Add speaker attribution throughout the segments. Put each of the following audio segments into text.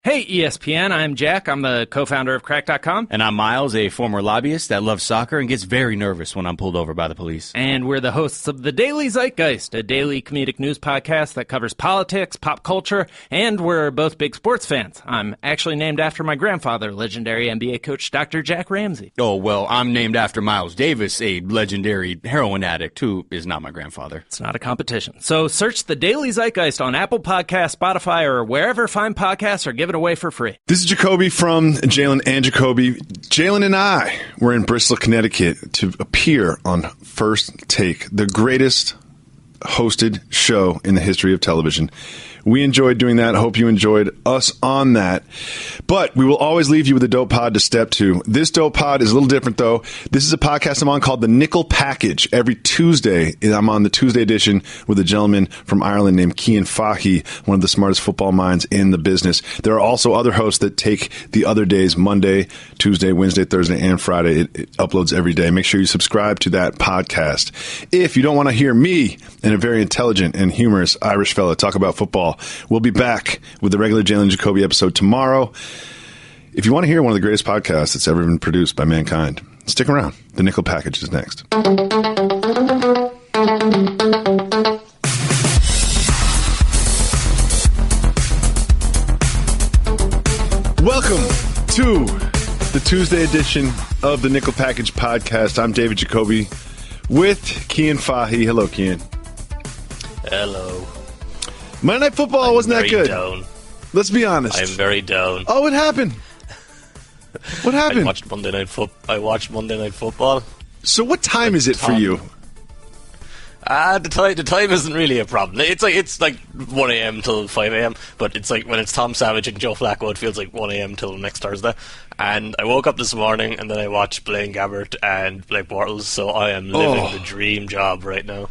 Speaker 1: Hey, ESPN, I'm Jack. I'm the co-founder of Crack.com.
Speaker 2: And I'm Miles, a former lobbyist that loves soccer and gets very nervous when I'm pulled over by the police.
Speaker 1: And we're the hosts of The Daily Zeitgeist, a daily comedic news podcast that covers politics, pop culture, and we're both big sports fans. I'm actually named after my grandfather, legendary NBA coach Dr. Jack Ramsey.
Speaker 2: Oh, well, I'm named after Miles Davis, a legendary heroin addict who is not my grandfather.
Speaker 1: It's not a competition. So search The Daily Zeitgeist on Apple Podcasts, Spotify, or wherever fine podcasts, or give it away for free.
Speaker 3: This is Jacoby from Jalen and Jacoby. Jalen and I were in Bristol, Connecticut to appear on First Take, the greatest hosted show in the history of television. We enjoyed doing that. I hope you enjoyed us on that. But we will always leave you with a dope pod to step to. This dope pod is a little different, though. This is a podcast I'm on called The Nickel Package. Every Tuesday, I'm on the Tuesday edition with a gentleman from Ireland named Cian Fahey, one of the smartest football minds in the business. There are also other hosts that take the other days, Monday, Tuesday, Wednesday, Thursday, and Friday. It uploads every day. Make sure you subscribe to that podcast. If you don't want to hear me and a very intelligent and humorous Irish fella talk about football, we'll be back with the regular Jalen Jacoby episode tomorrow. If you want to hear one of the greatest podcasts that's ever been produced by mankind, stick around. The Nickel Package is next. Welcome to the Tuesday edition of the Nickel Package podcast. I'm David Jacoby with Cian Fahey. Hello, Cian.
Speaker 4: Hello.
Speaker 3: Monday Night Football wasn't that good.
Speaker 4: Down.
Speaker 3: Let's be honest.
Speaker 4: I'm very down.
Speaker 3: Oh, what happened? What happened?
Speaker 4: I watched Monday Night Football.
Speaker 3: So what time is it for you?
Speaker 4: The time isn't really a problem. It's like 1 a.m. till 5 a.m. But it's like when it's Tom Savage and Joe Flacco, it feels like 1 a.m. till next Thursday. And I woke up this morning and then I watched Blaine Gabbert and Blake Bortles. So I am living the dream job right now.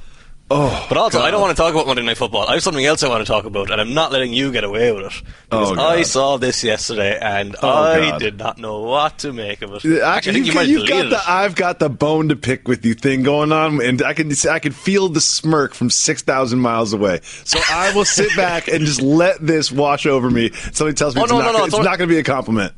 Speaker 3: Oh,
Speaker 4: but also,
Speaker 3: God.
Speaker 4: I don't want to talk about Monday Night Football. I have something else I want to talk about, and I'm not letting you get away with it. Because I saw this yesterday, and I did not know what to make of it. Actually, I think you might delete it.
Speaker 3: I've got the bone to pick with you thing going on, and I can feel the smirk from 6,000 miles away. So I will sit back and just let this wash over me. Somebody tells me it's not going to be a compliment.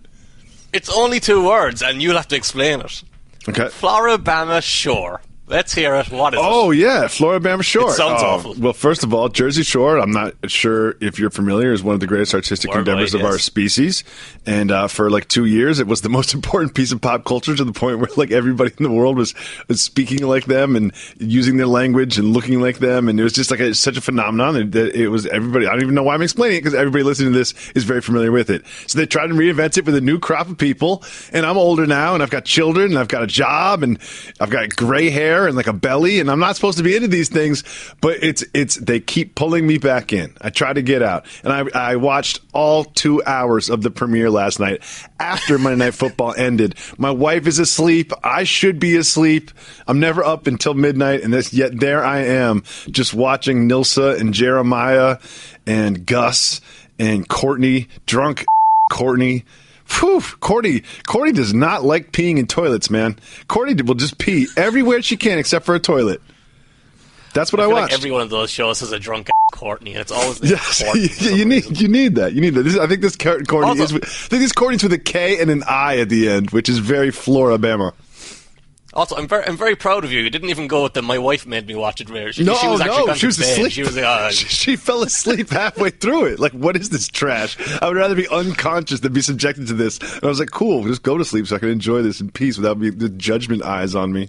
Speaker 4: It's only 2 words, and you'll have to explain it.
Speaker 3: Okay.
Speaker 4: Floribama Shore. Let's hear it. What is it?
Speaker 3: Oh, yeah, Floribama Shore.
Speaker 4: It sounds awful.
Speaker 3: Well, first of all, Jersey Shore, I'm not sure if you're familiar, is one of the greatest artistic endeavors of our species. And for like 2 years, it was the most important piece of pop culture to the point where like everybody in the world was speaking like them and using their language and looking like them. And it was just like such a phenomenon that it was everybody. I don't even know why I'm explaining it because everybody listening to this is very familiar with it. So they tried to reinvent it with a new crop of people. And I'm older now and I've got children and I've got a job and I've got gray hair and like a belly, and I'm not supposed to be into these things, but they keep pulling me back in. I try to get out, and I watched all 2 hours of the premiere last night after Monday Night Football ended. My wife is asleep. I should be asleep. I'm never up until midnight, and yet there I am, just watching Nilsa and Jeremiah and Gus and Courtney, drunk Courtney. Whew, Courtney does not like peeing in toilets, man. Courtney will just pee everywhere she can except for a toilet. That's what I watched.
Speaker 4: Like every one of those shows has a drunk Courtney, and it's always
Speaker 3: you need that. I think this Courtney's with a K and an I at the end, which is very Floribama.
Speaker 4: Also, I'm very proud of you. You didn't even go with the "my wife made me watch it." She was
Speaker 3: asleep.
Speaker 4: She was
Speaker 3: she fell asleep halfway through it. Like, what is this trash? I would rather be unconscious than be subjected to this. And I was like, cool, just go to sleep so I can enjoy this in peace without the judgment eyes on me.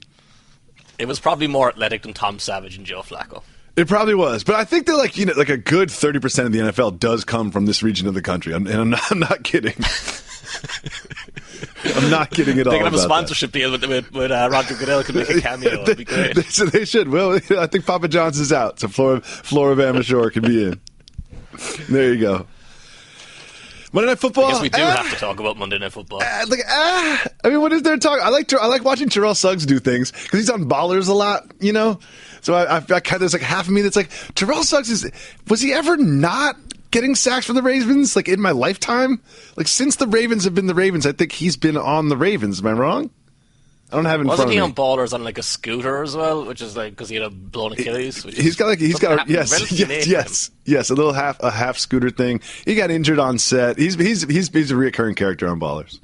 Speaker 4: It was probably more athletic than Tom Savage and Joe Flacco.
Speaker 3: It probably was, but I think that like a good 30% of the NFL does come from this region of the country, and I'm not kidding. I'm not kidding at all.
Speaker 4: They can have a sponsorship deal with Roger Goodell could make a cameo. It'd be great.
Speaker 3: They should. Well, I think Papa John's is out, so Floribama Shore can be in. There you go. Monday Night Football.
Speaker 4: I guess we do have to talk about Monday Night Football.
Speaker 3: I mean, what is there to talk? I like watching Terrell Suggs do things because he's on Ballers a lot, you know. So I there's like half of me that's like, Terrell Suggs was he ever not getting sacks for the Ravens like in my lifetime? Like since the Ravens have been the Ravens, I think he's been on the Ravens. Am I wrong? I don't have it in
Speaker 4: Wasn't
Speaker 3: front
Speaker 4: he
Speaker 3: of
Speaker 4: on
Speaker 3: me.
Speaker 4: Ballers on like a scooter as well, which is like because he had a blown Achilles?
Speaker 3: Yes, a little half scooter thing. He got injured on set. He's a recurring character on Ballers.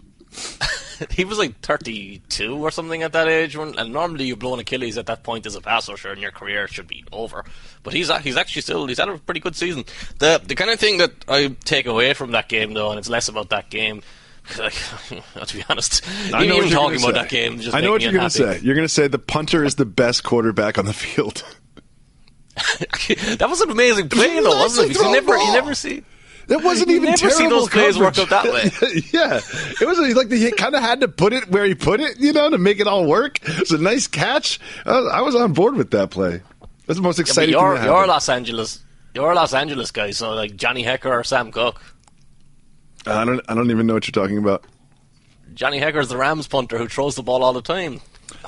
Speaker 4: He was like 32 or something at that age, and normally you blow an Achilles at that point as a pass rusher and your career should be over. But he's actually he's had a pretty good season. The kind of thing that I take away from that game, though, and it's less about that game. Like, to be honest, even talking about that game, just
Speaker 3: I know what you're going to
Speaker 4: say.
Speaker 3: You're going to say the punter is the best quarterback on the field.
Speaker 4: That was an amazing play, though, wasn't it? Because you never see.
Speaker 3: That wasn't even
Speaker 4: never
Speaker 3: terrible
Speaker 4: see those plays
Speaker 3: coverage.
Speaker 4: work out that way.
Speaker 3: Yeah, it was like he kind of had to put it where he put it, to make it all work. It was a nice catch. I was on board with that play. That's the most exciting thing that happened.
Speaker 4: You're Los Angeles guy, so like Johnny Hecker or Sam Cook.
Speaker 3: I don't even know what you're talking about.
Speaker 4: Johnny Hecker's the Rams punter who throws the ball all the time.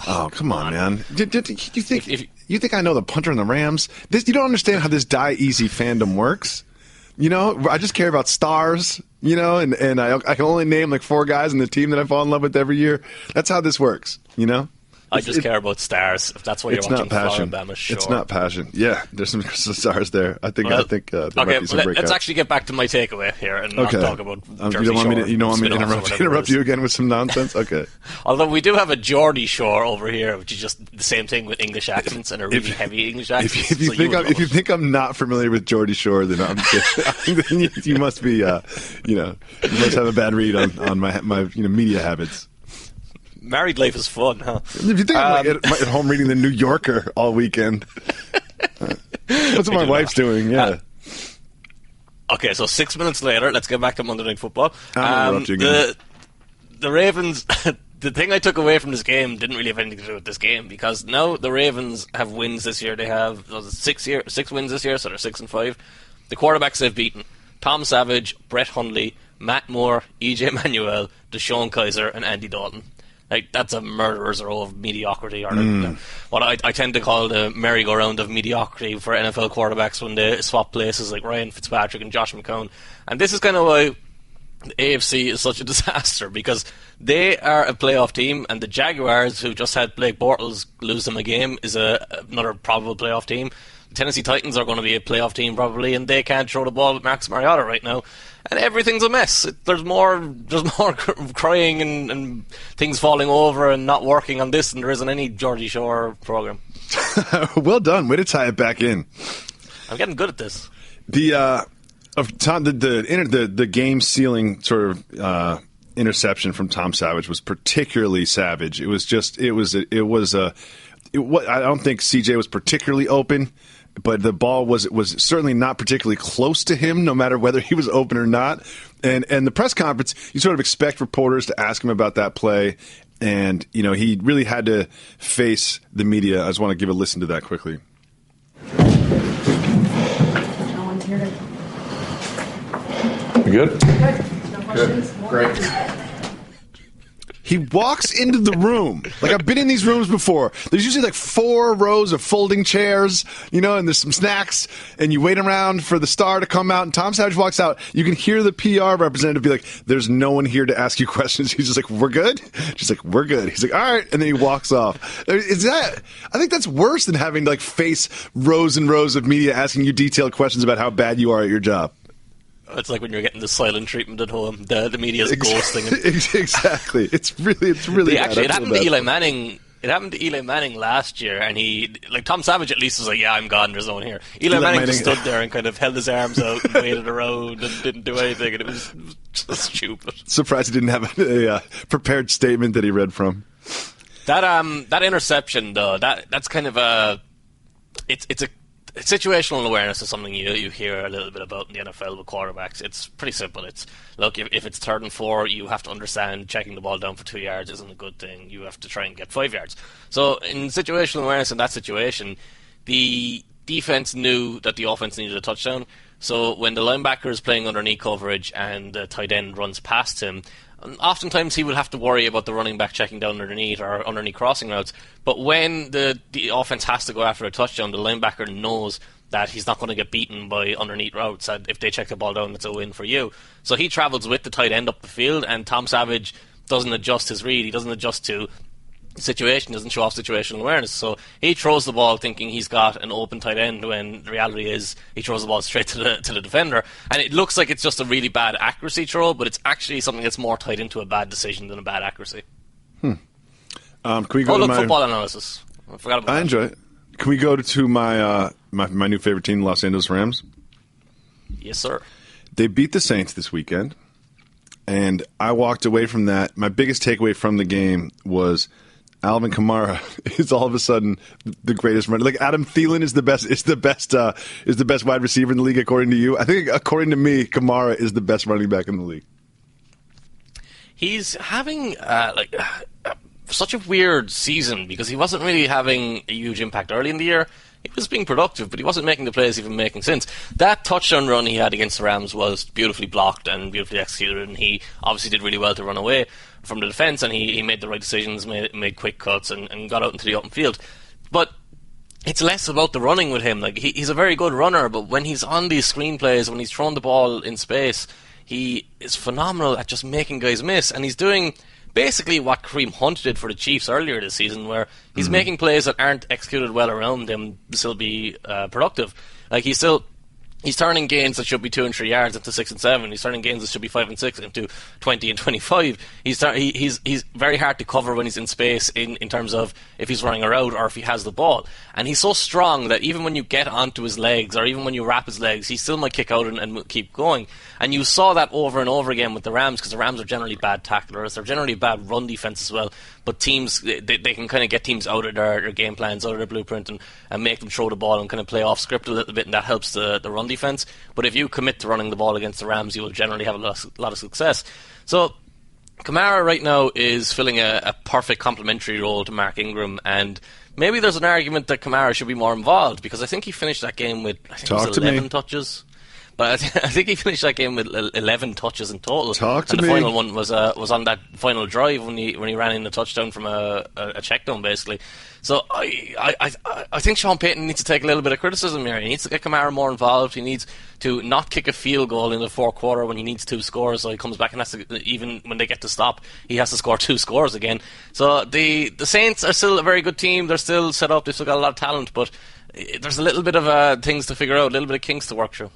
Speaker 3: Oh, come on, man! You think I know the punter and the Rams? You don't understand how this die easy fandom works. I just care about stars. And I can only name like 4 guys in the team that I fall in love with every year. That's how this works.
Speaker 4: I just care about stars. If that's why you're watching Alabama, sure.
Speaker 3: It's not passion. Yeah, there's some stars there. I think there might be some breakouts.
Speaker 4: Let's actually get back to my takeaway here and not talk about Jersey
Speaker 3: you don't want me to
Speaker 4: interrupt
Speaker 3: interrupt you again with some nonsense? Okay.
Speaker 4: Although we do have a Geordie Shore over here, which is just the same thing with English accents and a really heavy English accent.
Speaker 3: If you think I'm not familiar with Geordie Shore, then you must be you must have a bad read on my media habits.
Speaker 4: Married life is fun, huh?
Speaker 3: If you think I'm at home reading the New Yorker all weekend, that's what my wife's doing. Yeah.
Speaker 4: Okay, so 6 minutes later, let's get back to Monday Night Football.
Speaker 3: The
Speaker 4: Ravens. The thing I took away from this game didn't really have anything to do with this game because now the Ravens have wins this year. They have 6 wins this year, so they're 6-5. The quarterbacks they've beaten: Tom Savage, Brett Hundley, Matt Moore, EJ Manuel, Deshaun Kaiser, and Andy Dalton. Like, that's a murderer's row of mediocrity, or what I tend to call the merry-go-round of mediocrity for NFL quarterbacks when they swap places, like Ryan Fitzpatrick and Josh McCown. And this is kind of why the AFC is such a disaster, because they are a playoff team, and the Jaguars, who just had Blake Bortles lose them a game, is another probable playoff team. The Tennessee Titans are going to be a playoff team probably, and they can't throw the ball with Marcus Mariota right now. And everything's a mess. There's more crying and things falling over and not working on this than there is on any Geordie Shore program.
Speaker 3: Well done. Way to tie it back in.
Speaker 4: I'm getting good at this.
Speaker 3: The game sealing sort of interception from Tom Savage was particularly savage. I don't think CJ was particularly open, but the ball was certainly not particularly close to him, no matter whether he was open or not. And the press conference, you sort of expect reporters to ask him about that play, and he really had to face the media. I just want to give a listen to that quickly.
Speaker 5: No one's here to...
Speaker 3: You good?
Speaker 5: Good. No questions?
Speaker 3: Good. Great. He walks into the room. Like, I've been in these rooms before. There's usually like 4 rows of folding chairs, and there's some snacks, and you wait around for the star to come out, and Tom Savage walks out. You can hear the PR representative be like, there's no one here to ask you questions. He's just like, we're good? She's like, we're good. He's like, all right, and then he walks off. I think that's worse than having to face rows and rows of media asking you detailed questions about how bad you are at your job.
Speaker 4: It's like when you're getting the silent treatment at home. The media's ghosting.
Speaker 3: Exactly. It's really bad.
Speaker 4: It happened to Eli Manning. It happened to Eli Manning last year, and Tom Savage at least was like, "Yeah, I'm gone. There's no one here." Eli Manning just stood there and kind of held his arms out and waited around and didn't do anything, and it was just stupid.
Speaker 3: Surprised he didn't have a prepared statement that he read from.
Speaker 4: That interception though, that's kind of it's a situational awareness is something you hear a little bit about in the NFL with quarterbacks. It's pretty simple. It's, look, if it's 3rd and 4, you have to understand checking the ball down for 2 yards isn't a good thing. You have to try and get 5 yards. So in situational awareness in that situation, the defense knew that the offense needed a touchdown. So when the linebacker is playing underneath coverage and the tight end runs past him, oftentimes he would have to worry about the running back checking down underneath or underneath crossing routes. But when the offense has to go after a touchdown, the linebacker knows that he's not going to get beaten by underneath routes. And if they check the ball down, it's a win for you. So he travels with the tight end up the field, and Tom Savage doesn't adjust his read. He doesn't adjust to situation, doesn't show off situational awareness. So he throws the ball thinking he's got an open tight end, when the reality is he throws the ball straight to the defender, and it looks like it's just a really bad accuracy throw, but it's actually something that's more tied into a bad decision than a bad accuracy.
Speaker 3: Can we go to
Speaker 4: football analysis. I forgot about that.
Speaker 3: Enjoy it. Can we go to my my new favorite team, the Los Angeles Rams?
Speaker 4: Yes, sir.
Speaker 3: They beat the Saints this weekend, and I walked away from that. My biggest takeaway from the game was Alvin Kamara is all of a sudden the greatest runner. Like Adam Thielen is the best wide receiver in the league, according to you. I think, according to me, Kamara is the best running back in the league.
Speaker 4: He's having such a weird season because he wasn't really having a huge impact early in the year. He was being productive, but he wasn't making the plays he's been making since. That touchdown run he had against the Rams was beautifully blocked and beautifully executed, and he obviously did really well to run away from the defence, and he made the right decisions, made quick cuts, and got out into the open field. But it's less about the running with him. Like he's a very good runner, but when he's on these screenplays, when he's throwing the ball in space, he is phenomenal at just making guys miss, and he's doing basically what Kareem Hunt did for the Chiefs earlier this season, where he's making plays that aren't executed well around him still be productive. Like he's turning gains that should be 2 and 3 yards into 6 and 7. He's turning gains that should be 5 and 6 into 20 and 25. He's very hard to cover when he's in space in terms of if he's running a route or if he has the ball. And he's so strong that even when you get onto his legs or even when you wrap his legs, he still might kick out and keep going. And you saw that over and over again with the Rams, because the Rams are generally bad tacklers. They're generally bad run defense as well. But teams, they can kind of get teams out of their game plans, out of their blueprint, and make them throw the ball and kind of play off script a little bit, and that helps the run defense. But if you commit to running the ball against the Rams, you will generally have a lot of success. So Kamara right now is filling a perfect complementary role to Mark Ingram, and maybe there's an argument that Kamara should be more involved, because I think he finished that game with 11 touches. But I think he finished that game with 11 touches in total. And the final one was on that final drive when he ran in a touchdown from a check down, basically. So I think Sean Payton needs to take a little bit of criticism here. He needs to get Kamara more involved. He needs to not kick a field goal in the fourth quarter when he needs 2 scores. So he comes back and has to, even when they get to stop, he has to score 2 scores again. So the Saints are still a very good team. They're still set up. They've still got a lot of talent, but there's a little bit of things to figure out, a little bit of kinks to work through.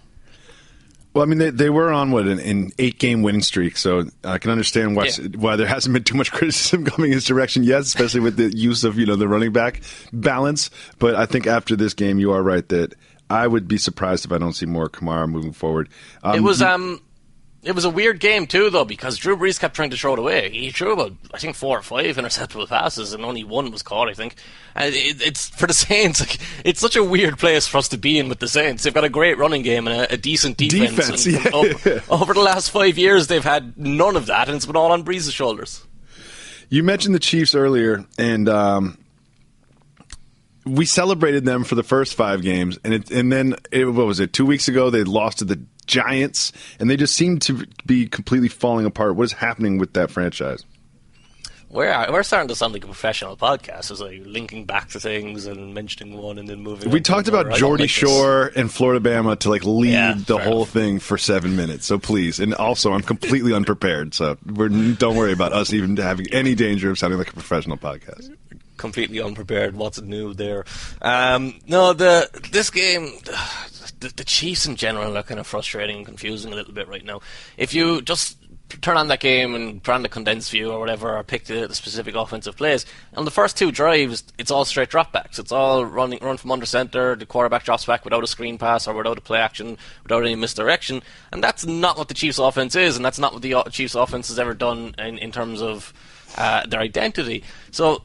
Speaker 3: Well, I mean, they were on, an 8-game winning streak, so I can understand why there hasn't been too much criticism coming his direction yet, especially with the use of, the running back balance. But I think after this game, you are right that I would be surprised if I don't see more Kamara moving forward.
Speaker 4: It was a weird game, too, though, because Drew Brees kept trying to throw it away. He threw about, I think, 4 or 5 interceptable passes, and only 1 was caught, I think. And it's for the Saints, it's such a weird place for us to be in with the Saints. They've got a great running game and a decent defense. Over the last 5 years, they've had none of that, and it's been all on Brees' shoulders.
Speaker 3: You mentioned the Chiefs earlier, and we celebrated them for the first 5 games, and then, what was it, 2 weeks ago, they lost to the Giants, and they just seem to be completely falling apart. What is happening with that franchise?
Speaker 4: We're starting to sound like a professional podcast. It's like linking back to things and mentioning one and then moving on.
Speaker 3: We talked about Geordie Shore and Florida Bama to lead the whole thing for 7 minutes. So please, and also I'm completely unprepared. So don't worry about us even having any danger of sounding like a professional podcast.
Speaker 4: Completely unprepared. What's new there? This game, the Chiefs in general are kind of frustrating and confusing a little bit right now. If you just turn on that game and turn on the condensed view or whatever, or pick the specific offensive plays, on the first 2 drives, it's all straight dropbacks. It's all run from under center. The quarterback drops back without a screen pass or without a play action, without any misdirection. And that's not what the Chiefs' offense is, and that's not what the Chiefs' offense has ever done in terms of their identity. So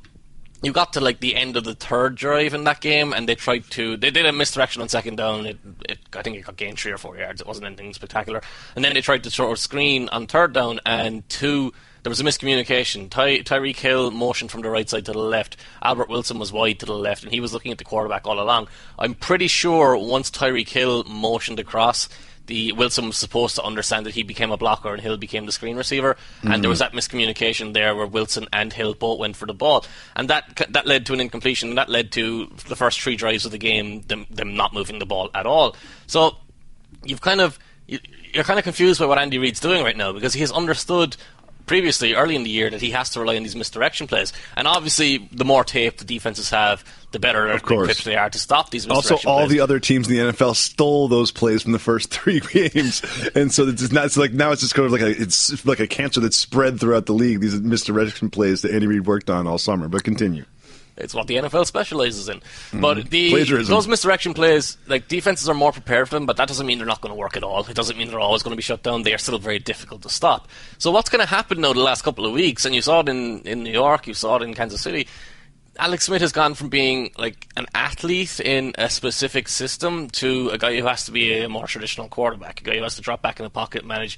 Speaker 4: you got to the end of the 3rd drive in that game, and they did a misdirection on 2nd down. I think it got gained 3 or 4 yards. It wasn't anything spectacular. And then they tried to throw a screen on 3rd down, and there was a miscommunication. Tyreek Hill motioned from the right side to the left. Albert Wilson was wide to the left, and he was looking at the quarterback all along. I'm pretty sure once Tyreek Hill motioned across, Wilson was supposed to understand that he became a blocker and Hill became the screen receiver, and there was that miscommunication there where Wilson and Hill both went for the ball, and that led to an incompletion, and that led to the first 3 drives of the game them not moving the ball at all. So you're kind of confused by what Andy Reid's doing right now, because he has understood previously, early in the year, that he has to rely on these misdirection plays. And obviously, the more tape the defenses have, the better equipped they are to stop these misdirection plays.
Speaker 3: Also, all the other teams in the NFL stole those plays from the first 3 games, and so it's not. It's like now it's just kind of like it's like a cancer that's spread throughout the league. These misdirection plays that Andy Reid worked on all summer. But continue.
Speaker 4: It's what the NFL specializes in. But those misdirection plays, like, defenses are more prepared for them, but that doesn't mean they're not going to work at all. It doesn't mean they're always going to be shut down. They are still very difficult to stop. So what's going to happen now the last couple of weeks, and you saw it in New York, you saw it in Kansas City, Alex Smith has gone from being like an athlete in a specific system to a guy who has to be a more traditional quarterback, a guy who has to drop back in the pocket, manage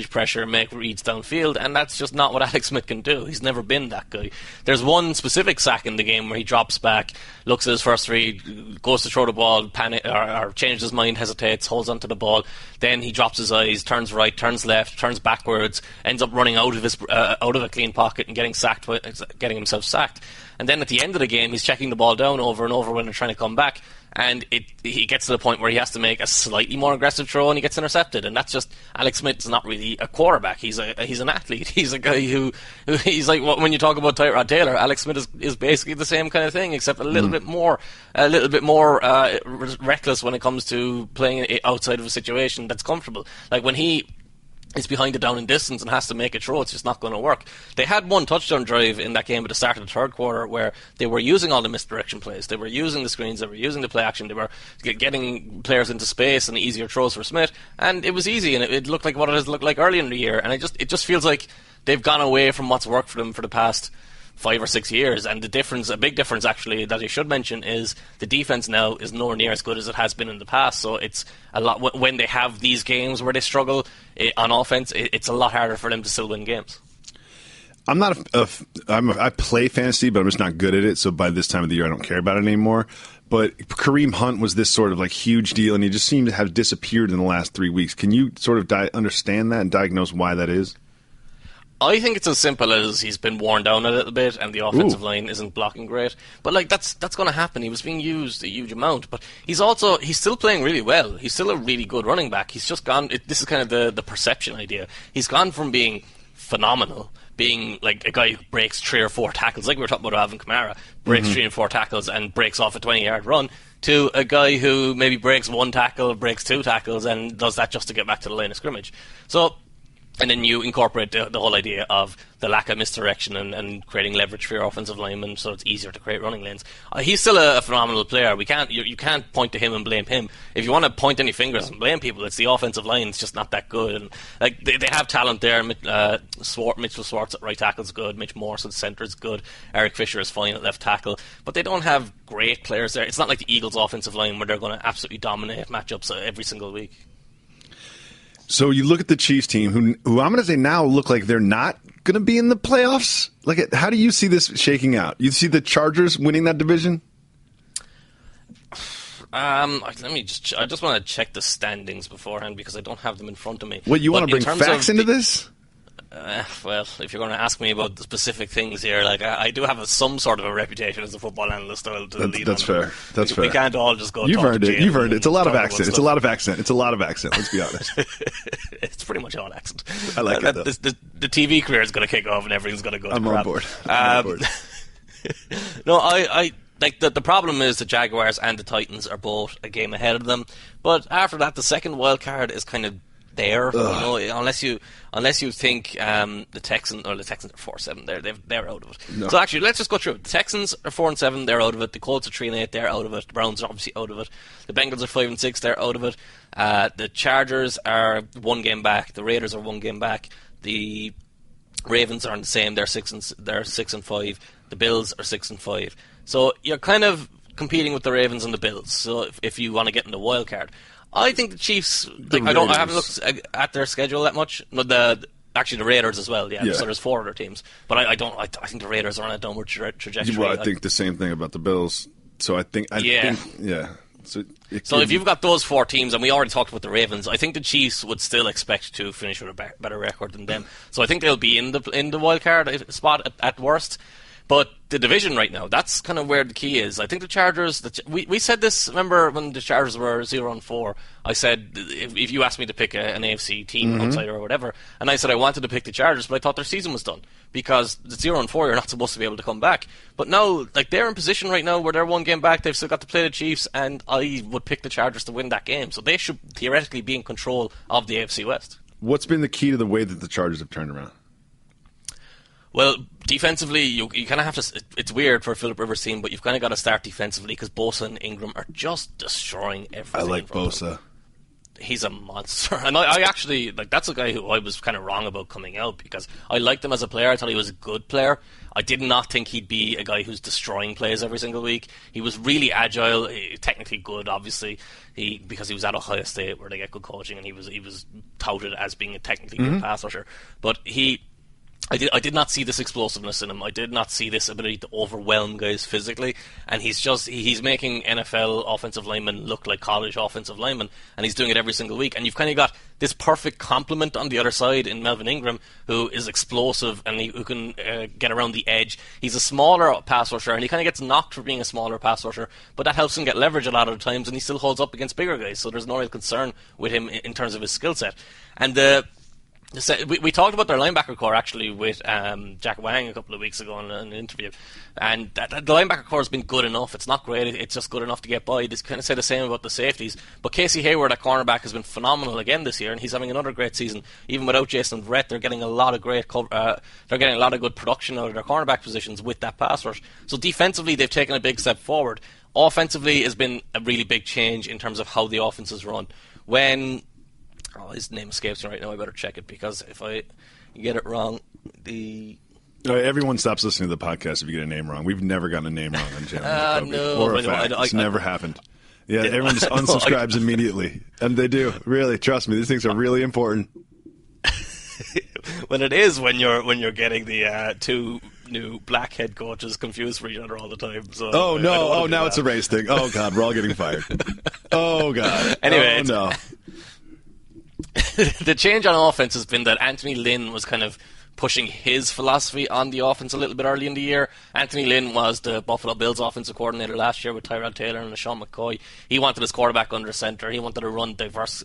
Speaker 4: pressure, make reads downfield, and that's just not what Alex Smith can do. He's never been that guy. There's one specific sack in the game where he drops back, looks at his first read, goes to throw the ball, panic or changes his mind, hesitates, holds onto the ball, then he drops his eyes, turns right, turns left, turns backwards, ends up running out of a clean pocket and getting himself sacked. And then at the end of the game, he's checking the ball down over and over when they're trying to come back. And he gets to the point where he has to make a slightly more aggressive throw and he gets intercepted. And that's just, Alex Smith's not really a quarterback. He's an athlete. He's a guy who he's like, when you talk about Tyrod Taylor, Alex Smith is basically the same kind of thing, except a little bit more reckless when it comes to playing outside of a situation that's comfortable. Like when he is behind it down in distance and has to make a throw, it's just not going to work. They had one touchdown drive in that game at the start of the third quarter where they were using all the misdirection plays. They were using the screens, they were using the play action, they were getting players into space and easier throws for Smith, and it was easy, and it looked like what it has looked like early in the year, and it just feels like they've gone away from what's worked for them for the past 5 or 6 years. And a big difference actually that I should mention is the defense now is nowhere near as good as it has been in the past. So it's a lot when they have these games where they struggle on offense. It's a lot harder for them to still win games.
Speaker 3: I play fantasy, but I'm just not good at it. So by this time of the year, I don't care about it anymore. But Kareem Hunt was this sort of like huge deal, and he just seemed to have disappeared in the last 3 weeks. Can you sort of understand that and diagnose why that is?
Speaker 4: I think it's as simple as he's been worn down a little bit and the offensive line isn't blocking great. But like that's going to happen. He was being used a huge amount, but he's still playing really well. He's still a really good running back. He's just gone. This is kind of the perception idea. He's gone from being phenomenal, being like a guy who breaks 3 or 4 tackles, like we were talking about Alvin Kamara, breaks 3 and 4 tackles and breaks off a 20-yard run, to a guy who maybe breaks 1 tackle, breaks 2 tackles, and does that just to get back to the line of scrimmage. So. And then you incorporate the whole idea of the lack of misdirection and creating leverage for your offensive linemen, so it's easier to create running lanes. He's still a phenomenal player. You can't point to him and blame him. If you want to point any fingers and blame people, it's the offensive line. It's just not that good. And like they have talent there. Mitchell Schwartz at right tackle is good. Mitch Morse at center is good. Eric Fisher is fine at left tackle. But they don't have great players there. It's not like the Eagles' offensive line where they're going to absolutely dominate matchups every single week.
Speaker 3: So you look at the Chiefs team, who I'm going to say now look like they're not going to be in the playoffs. Like, how do you see this shaking out? You see the Chargers winning that division?
Speaker 4: I just want to check the standings beforehand because I don't have them in front of me.
Speaker 3: What, you want to bring facts into this?
Speaker 4: Well, if you're going to ask me about the specific things here, like I do have some sort of a reputation as a football analyst.
Speaker 3: That's fair. That's fair.
Speaker 4: We can't all just go.
Speaker 3: You've earned it. You've earned it. It's a lot of accent. It's a lot of accent. It's a lot of accent. Let's be honest.
Speaker 4: It's pretty much all accent.
Speaker 3: I like it. Though.
Speaker 4: The TV career is going to kick off and everything's going to go.
Speaker 3: I'm
Speaker 4: to
Speaker 3: on
Speaker 4: crap.
Speaker 3: board. I'm on board.
Speaker 4: No, I like the problem is the Jaguars and the Titans are both a game ahead of them, but after that, the second wild card is kind of there. You know, unless you think the Texans are 4-7, they're out of it. No. So actually, let's just go through it. The Texans are 4-7, they're out of it. The Colts are 3-8, they're out of it. The Browns are obviously out of it. The Bengals are 5-6, they're out of it. The Chargers are 1 game back. The Raiders are 1 game back. The Ravens are on the same. They're 6-5. The Bills are 6-5. So you're kind of competing with the Ravens and the Bills. So if you want to get in the wild card. I think the Chiefs. I haven't looked at their schedule that much. No, the Raiders as well. Yeah. So there's 4 other teams, but I think the Raiders are on a downward trajectory.
Speaker 3: Well, I think the same thing about the Bills. So I think. So
Speaker 4: if you've got those 4 teams, and we already talked about the Ravens, I think the Chiefs would still expect to finish with a better record than them. So I think they'll be in the wild card spot at worst. But the division right now, that's kind of where the key is. I think the Chargers, we said this, remember when the Chargers were 0-4, I said, if you asked me to pick an AFC team outsider or whatever, and I said I wanted to pick the Chargers, but I thought their season was done. Because at 0-4, you're not supposed to be able to come back. But now, like, they're in position right now where they're one game back, they've still got to play the Chiefs, and I would pick the Chargers to win that game. So they should theoretically be in control of the AFC West.
Speaker 3: What's been the key to the way that the Chargers have turned around?
Speaker 4: Well, defensively, you kind of have to. It's weird for a Philip Rivers team, but you've kind of got to start defensively because Bosa and Ingram are just destroying everything.
Speaker 3: I like Bosa.
Speaker 4: He's a monster, and I actually like. That's a guy who I was kind of wrong about coming out because I liked him as a player. I thought he was a good player. I did not think he'd be a guy who's destroying plays every single week. He was really agile, technically good, obviously, because he was at Ohio State where they get good coaching, and he was touted as being a technically good pass rusher, but I did not see this explosiveness in him. I did not see this ability to overwhelm guys physically, and he's making NFL offensive linemen look like college offensive linemen, and he's doing it every single week. And you've kind of got this perfect complement on the other side in Melvin Ingram, who is explosive and who can get around the edge. He's a smaller pass rusher, and he kind of gets knocked for being a smaller pass rusher, but that helps him get leverage a lot of the times, and he still holds up against bigger guys, so there's no real concern with him in terms of his skill set. And we talked about their linebacker core actually with Jack Wang a couple of weeks ago in an interview, and the linebacker core has been good enough. It's not great, it's just good enough to get by. They kind of say the same about the safeties, but Casey Hayward at cornerback has been phenomenal again this year, and he's having another great season. Even without Jason Verrett, they're getting a lot of they're getting a lot of good production out of their cornerback positions with that pass rush. So defensively, they've taken a big step forward. Offensively has been a really big change in terms of how the offense is run. His name escapes me right now. I better check it because if I get it wrong,
Speaker 3: everyone stops listening to the podcast if you get a name wrong. We've never gotten a name wrong on Jalen Jacoby.
Speaker 4: No,
Speaker 3: or a fact. It's never happened. Yeah, everyone just unsubscribes immediately, and they do. Really, trust me, these things are really important.
Speaker 4: Well, it is when you're getting the two new black head coaches confused for each other all the time. So
Speaker 3: now it's a race thing. Oh God, we're all getting fired. Oh God.
Speaker 4: Anyway,
Speaker 3: no.
Speaker 4: The change on offense has been that Anthony Lynn was kind of pushing his philosophy on the offense a little bit early in the year. Anthony Lynn was the Buffalo Bills offensive coordinator last year with Tyrod Taylor and LaShawn McCoy. He wanted his quarterback under center. He wanted to run diverse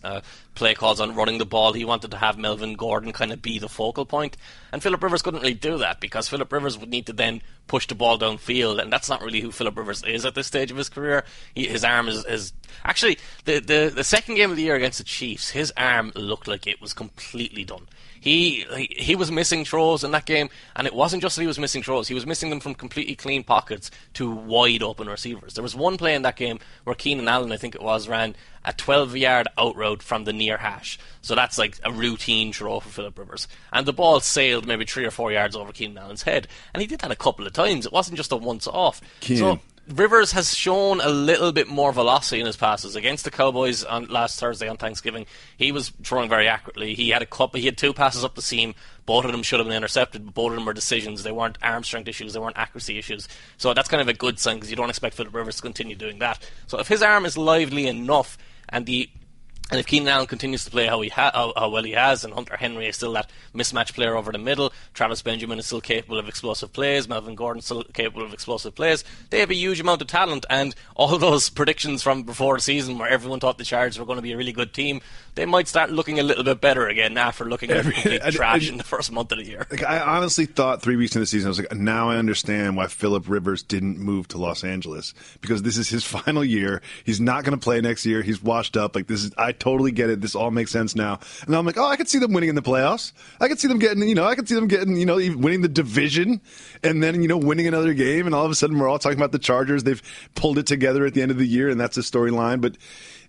Speaker 4: play calls on running the ball. He wanted to have Melvin Gordon kind of be the focal point. And Philip Rivers couldn't really do that because Philip Rivers would need to then push the ball downfield, and that's not really who Philip Rivers is at this stage of his career. His arm is actually the second game of the year against the Chiefs. His arm looked like it was completely done. He was missing throws in that game, and it wasn't just that he was missing throws. He was missing them from completely clean pockets to wide open receivers. There was one play in that game where Keenan Allen, I think it was, ran a 12-yard out route from the near hash. So that's like a routine throw for Philip Rivers. And the ball sailed maybe 3 or 4 yards over Keenan Allen's head. And he did that a couple of times. It wasn't just a once-off. So Rivers has shown a little bit more velocity in his passes. Against the Cowboys on last Thursday on Thanksgiving, he was throwing very accurately. He had 2 passes up the seam. Both of them should have been intercepted, but both of them were decisions. They weren't arm strength issues, they weren't accuracy issues. So that's kind of a good sign because you don't expect Philip Rivers to continue doing that. So if his arm is lively enough and if Keenan Allen continues to play how well he has, and Hunter Henry is still that mismatch player over the middle, Travis Benjamin is still capable of explosive plays, Melvin Gordon is still capable of explosive plays, they have a huge amount of talent, and all those predictions from before the season where everyone thought the Chargers were going to be a really good team, they might start looking a little bit better again after looking at complete trash in the first month of the year.
Speaker 3: I honestly thought 3 weeks into the season, I was like, now I understand why Philip Rivers didn't move to Los Angeles, because this is his final year. He's not going to play next year. He's washed up. I totally get it. This all makes sense now. And I'm like, I could see them winning in the playoffs. I could see them getting, even winning the division and then, winning another game. And all of a sudden we're all talking about the Chargers. They've pulled it together at the end of the year, and that's a storyline. But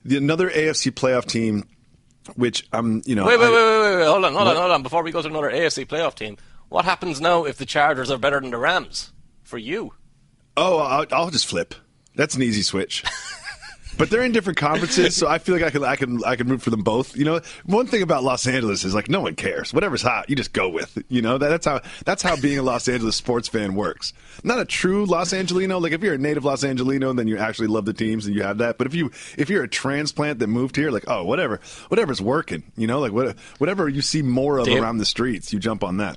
Speaker 3: another AFC playoff team, which Wait.
Speaker 4: Hold on. Before we go to another AFC playoff team, what happens now if the Chargers are better than the Rams for you?
Speaker 3: I'll just flip. That's an easy switch. But they're in different conferences, so I feel like I can root for them both. One thing about Los Angeles is no one cares. Whatever's hot, you just go with. That's how being a Los Angeles sports fan works. Not a true Los Angelino. If you're a native Los Angelino, then you actually love the teams and you have that. But if you're a transplant that moved here, whatever's working. Whatever you see more of around the streets, you jump on that.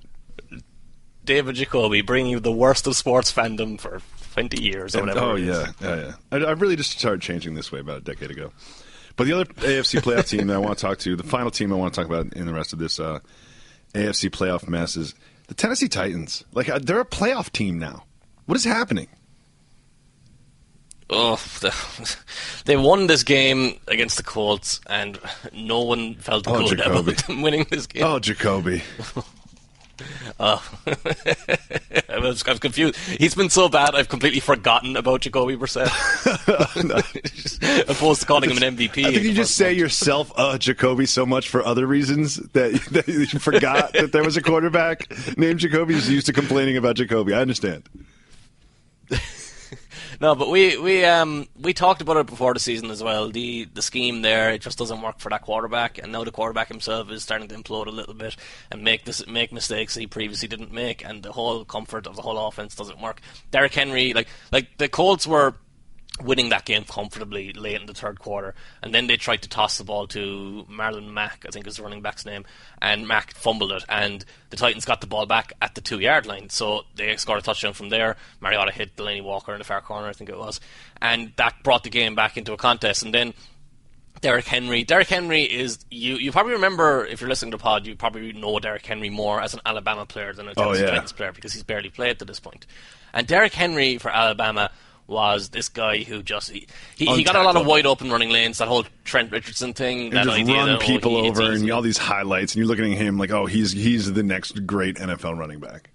Speaker 4: David Jacoby, bringing you the worst of sports fandom for 20 years or whatever.
Speaker 3: Oh, yeah. I really just started changing this way about a decade ago. But the other AFC playoff team that I want to talk to, the final team I want to talk about in the rest of this AFC playoff mess is the Tennessee Titans. Like, they're a playoff team now. What is happening?
Speaker 4: Oh, they won this game against the Colts, and no one felt good about them winning this game.
Speaker 3: Oh, Jacoby.
Speaker 4: I was confused. He's been so bad, I've completely forgotten about Jacoby Brissett. Opposed to calling him an MVP.
Speaker 3: I think you just say yourself, Jacoby, so much for other reasons that you forgot that there was a quarterback named Jacoby. You're used to complaining about Jacoby. I understand.
Speaker 4: No, but we talked about it before the season as well. The scheme there, it just doesn't work for that quarterback, and now the quarterback himself is starting to implode a little bit and make mistakes he previously didn't make, and the whole comfort of the whole offense doesn't work. Derrick Henry, like the Colts were winning that game comfortably late in the third quarter, and then they tried to toss the ball to Marlon Mack, I think is the running back's name, and Mack fumbled it, and the Titans got the ball back at the 2-yard line, so they scored a touchdown from there. Mariota hit Delaney Walker in the far corner, I think it was, and that brought the game back into a contest. And then Derrick Henry is, you probably remember, if you're listening to the pod, you probably know Derrick Henry more as an Alabama player than a Tennessee Titans player, because he's barely played to this point. And Derrick Henry for Alabama was this guy who just he got a lot of wide open running lanes, that whole Trent Richardson thing,
Speaker 3: and
Speaker 4: that
Speaker 3: just
Speaker 4: idea
Speaker 3: run
Speaker 4: that,
Speaker 3: people over and all these highlights, and you're looking at him like, oh, he's the next great NFL running back.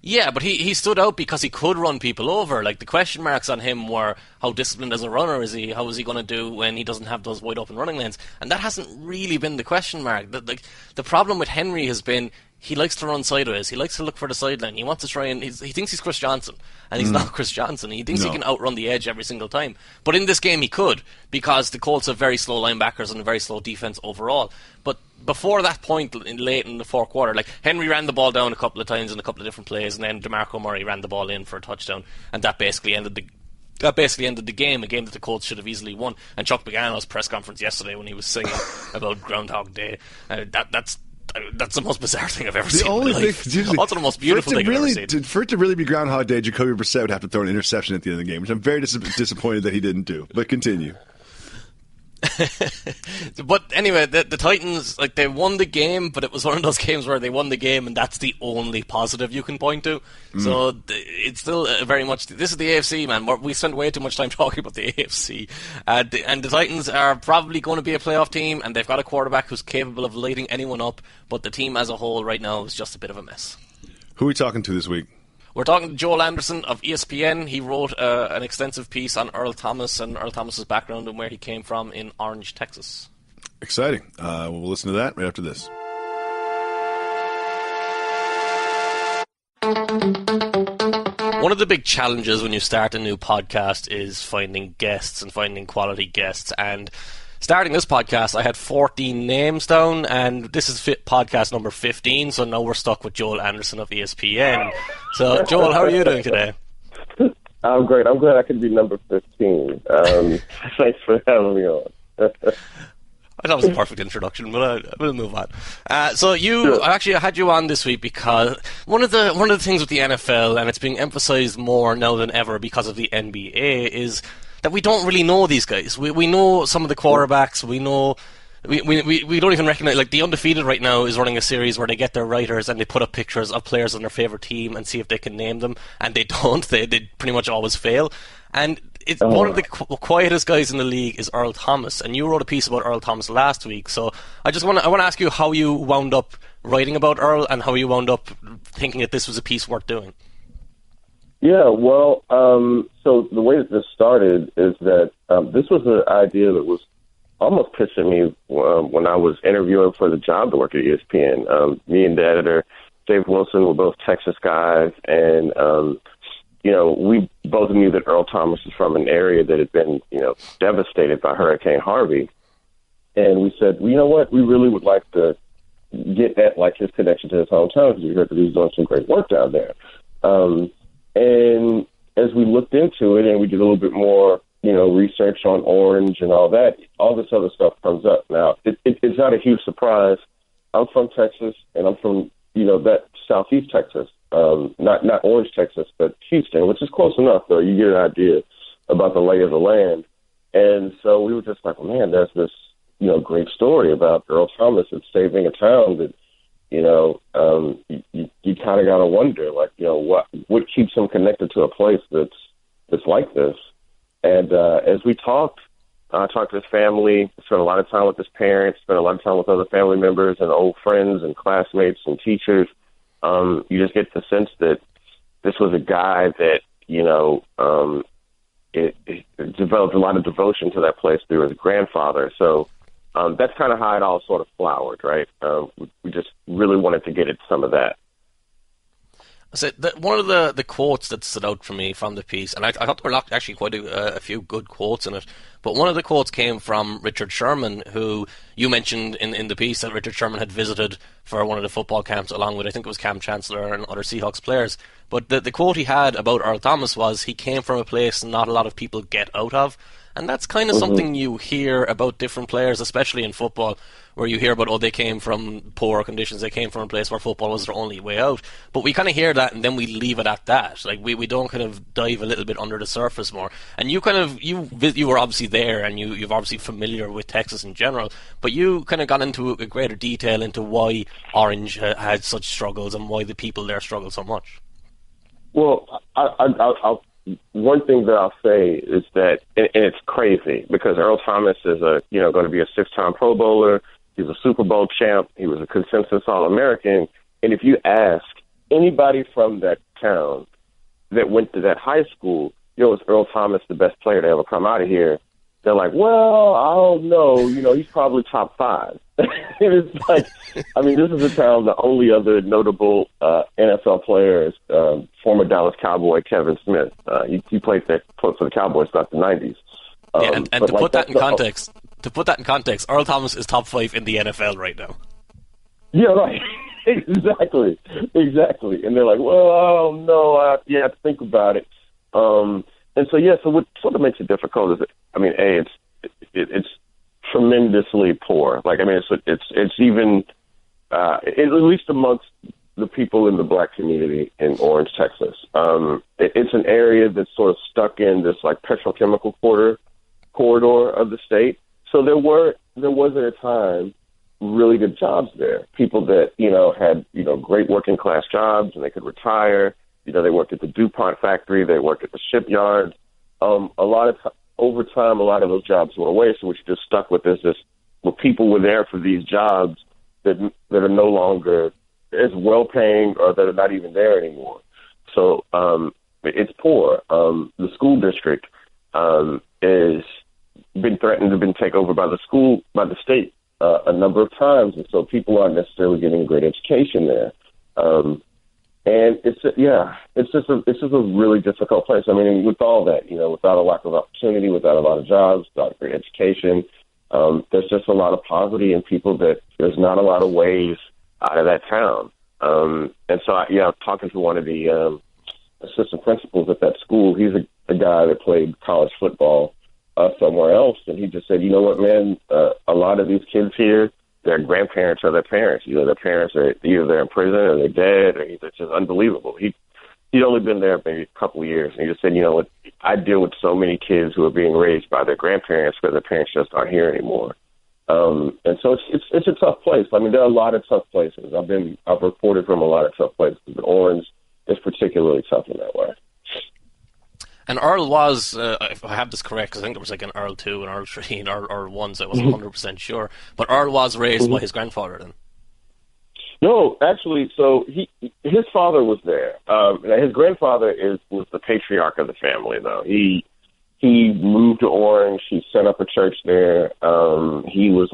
Speaker 4: Yeah, but he stood out because he could run people over. Like, the question marks on him were, how disciplined as a runner is he? How is he going to do when he doesn't have those wide open running lanes? And that hasn't really been the question mark. The problem with Henry has been, he likes to run sideways. He likes to look for the sideline. He wants to try and he thinks he's Chris Johnson, and he's not Chris Johnson. He thinks he can outrun the edge every single time. But in this game he could, because the Colts have very slow linebackers and a very slow defense overall. But before that point, late in the fourth quarter, like, Henry ran the ball down a couple of times in a couple of different plays, and then DeMarco Murray ran the ball in for a touchdown, and that basically ended the game, a game that the Colts should have easily won. And Chuck Pagano's press conference yesterday, when he was singing about Groundhog Day, that's the most bizarre thing I've ever seen. Also the most beautiful thing I've ever seen.
Speaker 3: For it to really be Groundhog Day, Jacoby Brissett would have to throw an interception at the end of the game, which I'm very disappointed that he didn't do. But continue.
Speaker 4: But anyway, the Titans, like, they won the game, but it was one of those games where they won the game and that's the only positive you can point to. So it's still very much, this is the AFC, man. We spent way too much time talking about the AFC, and the Titans are probably going to be a playoff team, and they've got a quarterback who's capable of lighting anyone up, but the team as a whole right now is just a bit of a mess.
Speaker 3: Who are we talking to this week?
Speaker 4: We're talking to Joel Anderson of ESPN. He wrote an extensive piece on Earl Thomas and Earl Thomas's background and where he came from in Orange, Texas.
Speaker 3: Exciting. We'll listen to that right after this.
Speaker 4: One of the big challenges when you start a new podcast is finding guests and finding quality guests. And starting this podcast, I had 14 names down, and this is podcast number 15, so now we're stuck with Joel Anderson of ESPN. So, Joel, how are you doing today?
Speaker 6: I'm great. I'm glad I could be number 15. Thanks for having me on.
Speaker 4: I thought it was a perfect introduction, but we'll move on. I actually had you on this week because one of the things with the NFL, and it's being emphasized more now than ever because of the NBA, is that we don't really know these guys. We know some of the quarterbacks. We know we don't even recognize. Like, The Undefeated right now is running a series where they get their writers and they put up pictures of players on their favorite team and see if they can name them, and they don't. They pretty much always fail. And it's one of the quietest guys in the league is Earl Thomas, and you wrote a piece about Earl Thomas last week. So I want to ask you how you wound up writing about Earl and how you wound up thinking that this was a piece worth doing.
Speaker 6: Yeah, well, so the way that this started is that this was an idea that was almost pitched at me when I was interviewing for the job to work at ESPN. Me and the editor, Dave Wilson, were both Texas guys, and we both knew that Earl Thomas is from an area that had been, devastated by Hurricane Harvey. And we said, well, you know what, we really would like to get at, like, his connection to his hometown, because we heard that he was doing some great work down there. And as we looked into it and we did a little bit more, research on Orange and all that, all this other stuff comes up. Now, it's not a huge surprise. I'm from Texas, and I'm from, that Southeast Texas, not Orange, Texas, but Houston, which is close enough, though. You get an idea about the lay of the land. And so we were just like, well, man, there's this, great story about Earl Thomas and saving a town that, you kind of got to wonder, like, what keeps him connected to a place that's like this. And as we talked, I talked to his family, spent a lot of time with his parents, spent a lot of time with other family members and old friends and classmates and teachers. You just get the sense that this was a guy that, it developed a lot of devotion to that place through his grandfather. So that's kind of how it all sort of flowered, right? We just really wanted to get at some of that.
Speaker 4: So one of the quotes that stood out for me from the piece, and I thought there were actually quite a few good quotes in it, but one of the quotes came from Richard Sherman, who you mentioned in the piece that Richard Sherman had visited for one of the football camps along with, I think it was Cam Chancellor and other Seahawks players. But the quote he had about Earl Thomas was, he came from a place not a lot of people get out of. And that's kind of something you hear about different players, especially in football, where you hear about, they came from poor conditions, they came from a place where football was their only way out. But we kind of hear that and then we leave it at that. Like, we don't kind of dive a little bit under the surface more. And you were obviously there and you're obviously familiar with Texas in general, but you kind of got into a greater detail into why Orange had such struggles and why the people there struggle so much.
Speaker 6: Well, I'll one thing that I'll say is that, and it's crazy because Earl Thomas is going to be a 6-time Pro Bowler. He's a Super Bowl champ. He was a consensus All-American. And if you ask anybody from that town that went to that high school, is Earl Thomas the best player to ever come out of here? They're like, well, I don't know. He's probably top 5. And it's like, this is a town, the only other notable NFL player is former Dallas Cowboy Kevin Smith. He played for the Cowboys throughout the 90s.
Speaker 4: And to put that in context, Earl Thomas is top 5 in the NFL right now.
Speaker 6: Yeah, right. Exactly. And they're like, well, I don't know. You have to think about it. So what sort of makes it difficult is that, it's tremendously poor. It's even at least amongst the people in the black community in Orange, Texas. It's an area that's sort of stuck in this like petrochemical corridor of the state. So there was at a time really good jobs there. People that had great working class jobs and they could retire. They worked at the DuPont factory. They worked at the shipyard. Over time, a lot of those jobs went away, so we're just stuck with this where people were there for these jobs that are no longer as well-paying or that are not even there anymore. So it's poor. The school district has been threatened to be taken over by the state a number of times, and so people aren't necessarily getting a great education there. And it's just a really difficult place. With all that, without a lack of opportunity, without a lot of jobs, without great education, there's just a lot of poverty and people that there's not a lot of ways out of that town. And so, talking to one of the assistant principals at that school, he's a guy that played college football somewhere else, and he just said, you know what, man, a lot of these kids here, their grandparents are their parents. Their parents are either they're in prison or they're dead, or it's just unbelievable. He'd only been there maybe a couple of years, and he just said, what, I deal with so many kids who are being raised by their grandparents because their parents just aren't here anymore. And so it's a tough place. There are a lot of tough places. I've reported from a lot of tough places, but Orange is particularly tough in that way.
Speaker 4: And Earl was, if I have this correct, because I think there was like an Earl 2 and Earl 3 and Earl 1, so I wasn't 100% sure. But Earl was raised by his grandfather then?
Speaker 6: No, actually, so his father was there. His grandfather was the patriarch of the family, though. He moved to Orange. He set up a church there. He was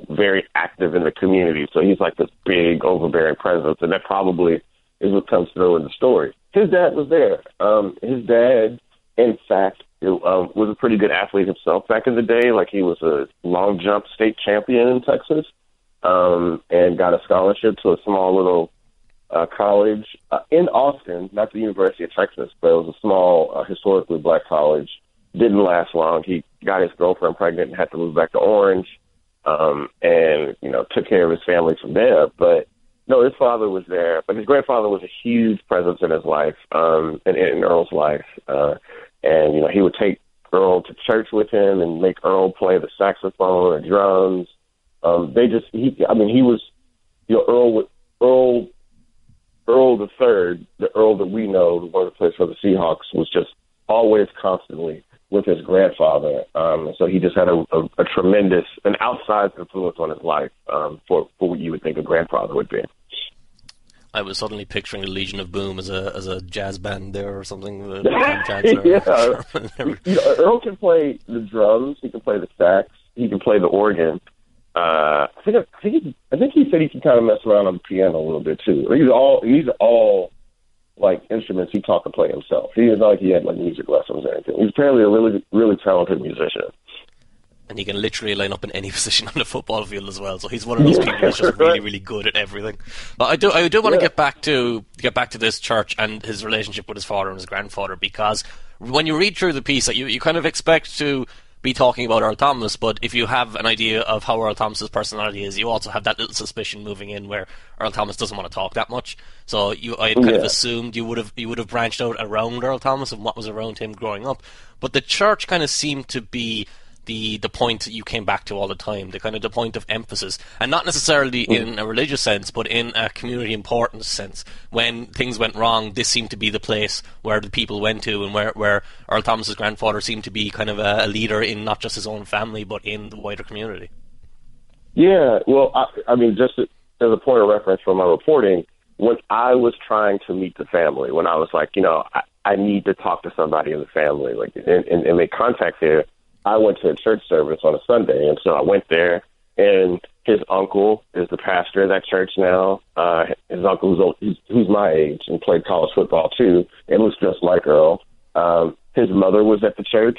Speaker 6: very active in the community. So he's like this big, overbearing presence, and that probably is what comes through in the story. His dad was there. His dad, in fact, was a pretty good athlete himself back in the day. He was a long jump state champion in Texas, and got a scholarship to a small little college in Austin, not the University of Texas, but it was a small, historically black college. Didn't last long. He got his girlfriend pregnant and had to move back to Orange, and took care of his family from there. But No, his father was there, but his grandfather was a huge presence in his life, in Earl's life. And, he would take Earl to church with him and make Earl play the saxophone or drums. He was, Earl the third, the Earl that we know, the one that plays for the Seahawks, was just always constantly with his grandfather. So he just had a tremendous, an outsized influence on his life for what you would think a grandfather would be.
Speaker 4: I was suddenly picturing the Legion of Boom as a jazz band there or something.
Speaker 6: Earl can play the drums. He can play the sax. He can play the organ. I think he said he can kind of mess around on the piano a little bit too. These are all like instruments he taught to play himself. He is not like he had like music lessons or anything. He's apparently a really, really talented musician.
Speaker 4: And he can literally line up in any position on the football field as well. So he's one of those people that's just really, really good at everything. But I do want to get back to this church and his relationship with his father and his grandfather, because when you read through the piece, you kind of expect to be talking about Earl Thomas, but if you have an idea of how Earl Thomas's personality is, you also have that little suspicion moving in where Earl Thomas doesn't want to talk that much. So I kind of assumed you would have branched out around Earl Thomas and what was around him growing up. But the church kind of seemed to be the point that you came back to all the time, the point of emphasis, and not necessarily in a religious sense, but in a community importance sense. When things went wrong, this seemed to be the place where the people went to, and where Earl Thomas's grandfather seemed to be kind of a leader in not just his own family, but in the wider community.
Speaker 6: Yeah, well, I mean, just as a point of reference for my reporting, when I was trying to meet the family, when I was like, I need to talk to somebody in the family, like, and make contact there, I went to a church service on a Sunday, and so I went there, and his uncle is the pastor of that church now. His uncle, who's my age and played college football too, and looks just like Earl. His mother was at the church.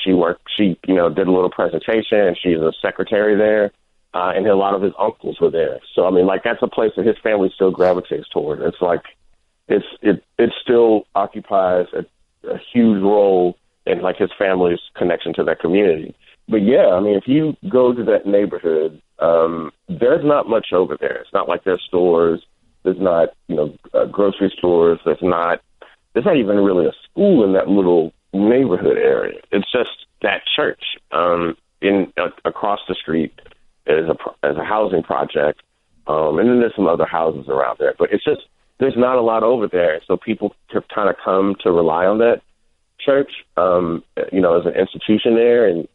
Speaker 6: She did a little presentation, and she's a secretary there, and a lot of his uncles were there. So, I mean, like, that's a place that his family still gravitates toward. It's like, it still occupies a huge role and like his family's connection to that community. But yeah, I mean, if you go to that neighborhood, there's not much over there. It's not like there's stores. There's not, grocery stores. There's not even really a school in that little neighborhood area. It's just that church. Across the street is a housing project, and then there's some other houses around there. But it's just, there's not a lot over there. So people have kind of come to rely on that church, as an institution there. And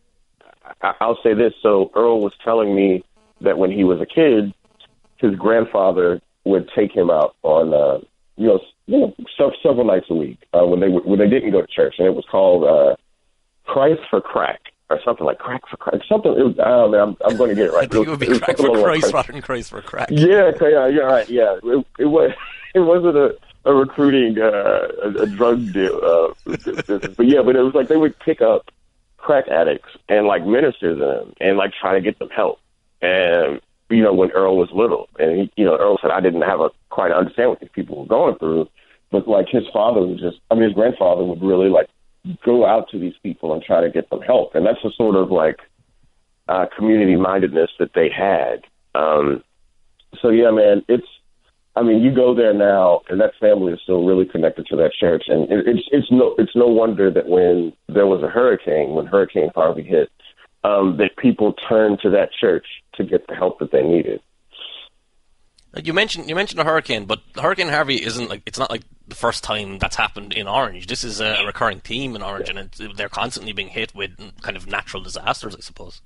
Speaker 6: I'll say this. So Earl was telling me that when he was a kid, his grandfather would take him out on, several nights a week when they didn't go to church, and it was called Christ for Crack or something like Crack for Crack. Something. I don't know. I'm going to get it right.
Speaker 4: I think it would be Crack for Christ rather than Christ for Crack.
Speaker 6: Yeah, you're right. Yeah, it wasn't a recruiting a drug deal business. But it was like they would pick up crack addicts and like minister to them and like try to get them help. And when Earl was little, and Earl said, I didn't quite understand what these people were going through, but like his father was his grandfather would really like go out to these people and try to get them help. And that's the sort of like community mindedness that they had. So yeah, man, you go there now, and that family is still really connected to that church, and it's no wonder that when there was a hurricane, when Hurricane Harvey hit, that people turned to that church to get the help that they needed.
Speaker 4: You mentioned a hurricane, but Hurricane Harvey it's not like the first time that's happened in Orange. This is a recurring theme in Orange, and they're constantly being hit with kind of natural disasters, I suppose.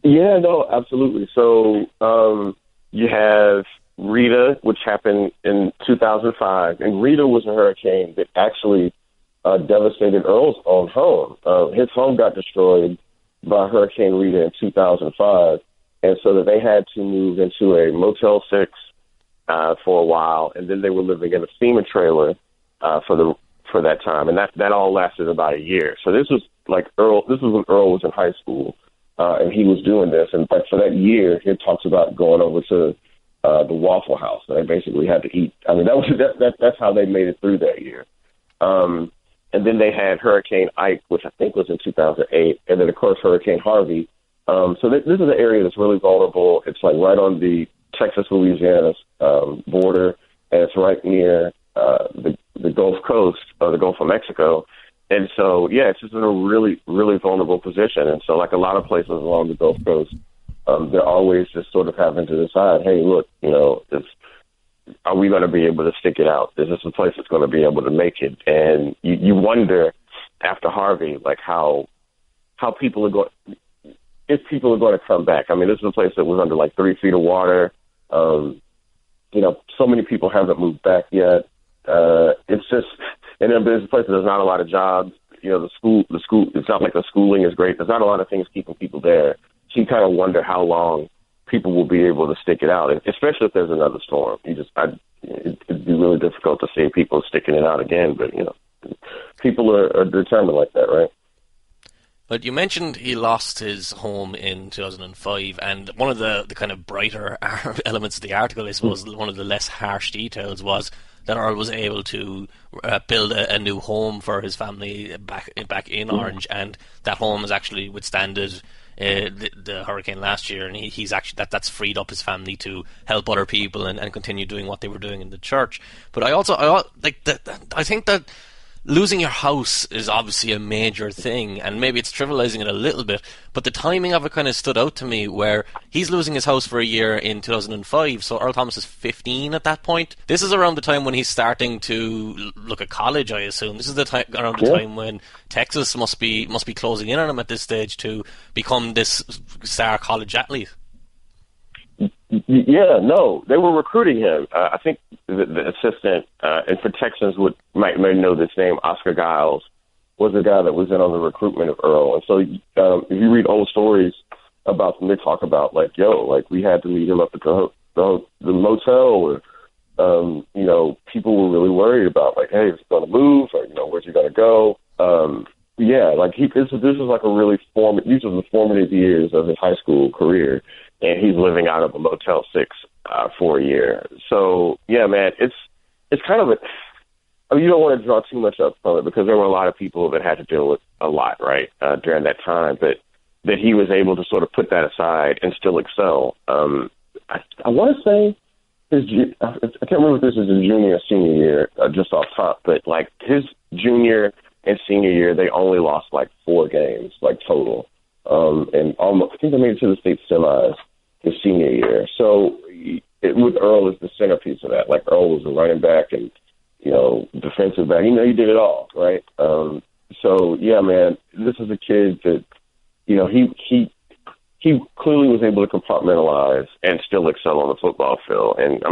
Speaker 4: Yeah, no, absolutely. So you have Rita, which happened in 2005, and Rita was a hurricane that actually devastated Earl's own home. His home got destroyed by Hurricane Rita in 2005, and so that they had to move into a Motel 6 for a while, and then they were living in a FEMA trailer for that time, and that all lasted about a year. So this was like this was when Earl was in high school, and he was doing this, and but for that year, he talks about going over to the Waffle House. They basically had to eat. I mean, that's how they made it through that year. And then they had Hurricane Ike, which I think was in 2008, and then of course Hurricane Harvey. So this is an area that's really vulnerable. It's like right on the
Speaker 6: Texas-Louisiana border, and it's right near the Gulf Coast, or the Gulf of Mexico. And so, yeah, it's just in a really, really vulnerable position. And so, like a lot of places along the Gulf Coast, they're always just sort of having to decide, hey, look, are we going to be able to stick it out? Is this a place that's going to be able to make it? And you wonder after Harvey, like how people are going, if people are going to come back. I mean, this is a place that was under like 3 feet of water. So many people haven't moved back yet. It's just, and then there's a place that there's not a lot of jobs. The school, it's not like the schooling is great. There's not a lot of things keeping people there. So you kind of wonder how long people will be able to stick it out, especially if there's another storm. It'd be really difficult to see people sticking it out again, but, people are determined like that, right?
Speaker 4: But you mentioned he lost his home in 2005, and one of the kind of brighter elements of the article, I suppose, one of the less harsh details was that Earl was able to build a new home for his family back in Orange, and that home has actually withstanded the hurricane last year, and he's actually that's freed up his family to help other people and continue doing what they were doing in the church. But I think that losing your house is obviously a major thing, and maybe it's trivializing it a little bit, but the timing of it kind of stood out to me, where he's losing his house for a year in 2005, so Earl Thomas is 15 at that point. This is around the time when he's starting to look at college, I assume. This is around the time when Texas must be closing in on him at this stage to become this star college athlete.
Speaker 6: Yeah, no, they were recruiting him. I think the assistant, and for Texans might know this name, Oscar Giles, was the guy that was in on the recruitment of Earl. And so if you read old stories about them, they talk about we had to meet him up at the motel, or people were really worried about hey, is he going to move, or where's he going to go? This is like a really these are the formative years of his high school career, and he's living out of a Motel 6 for a year. So, yeah, man, it's kind of you don't want to draw too much up from it, because there were a lot of people that had to deal with a lot, right, during that time, but that he was able to sort of put that aside and still excel. I want to say I can't remember if this is his junior or senior year, just off top, but his junior and senior year, they only lost 4 games, total. And almost, I think they made it to the state semis his senior year. So with Earl as the centerpiece of that, Earl was a running back and, defensive back. He did it all, right? So, yeah, man, this is a kid that, he clearly was able to compartmentalize and still excel on the football field. And,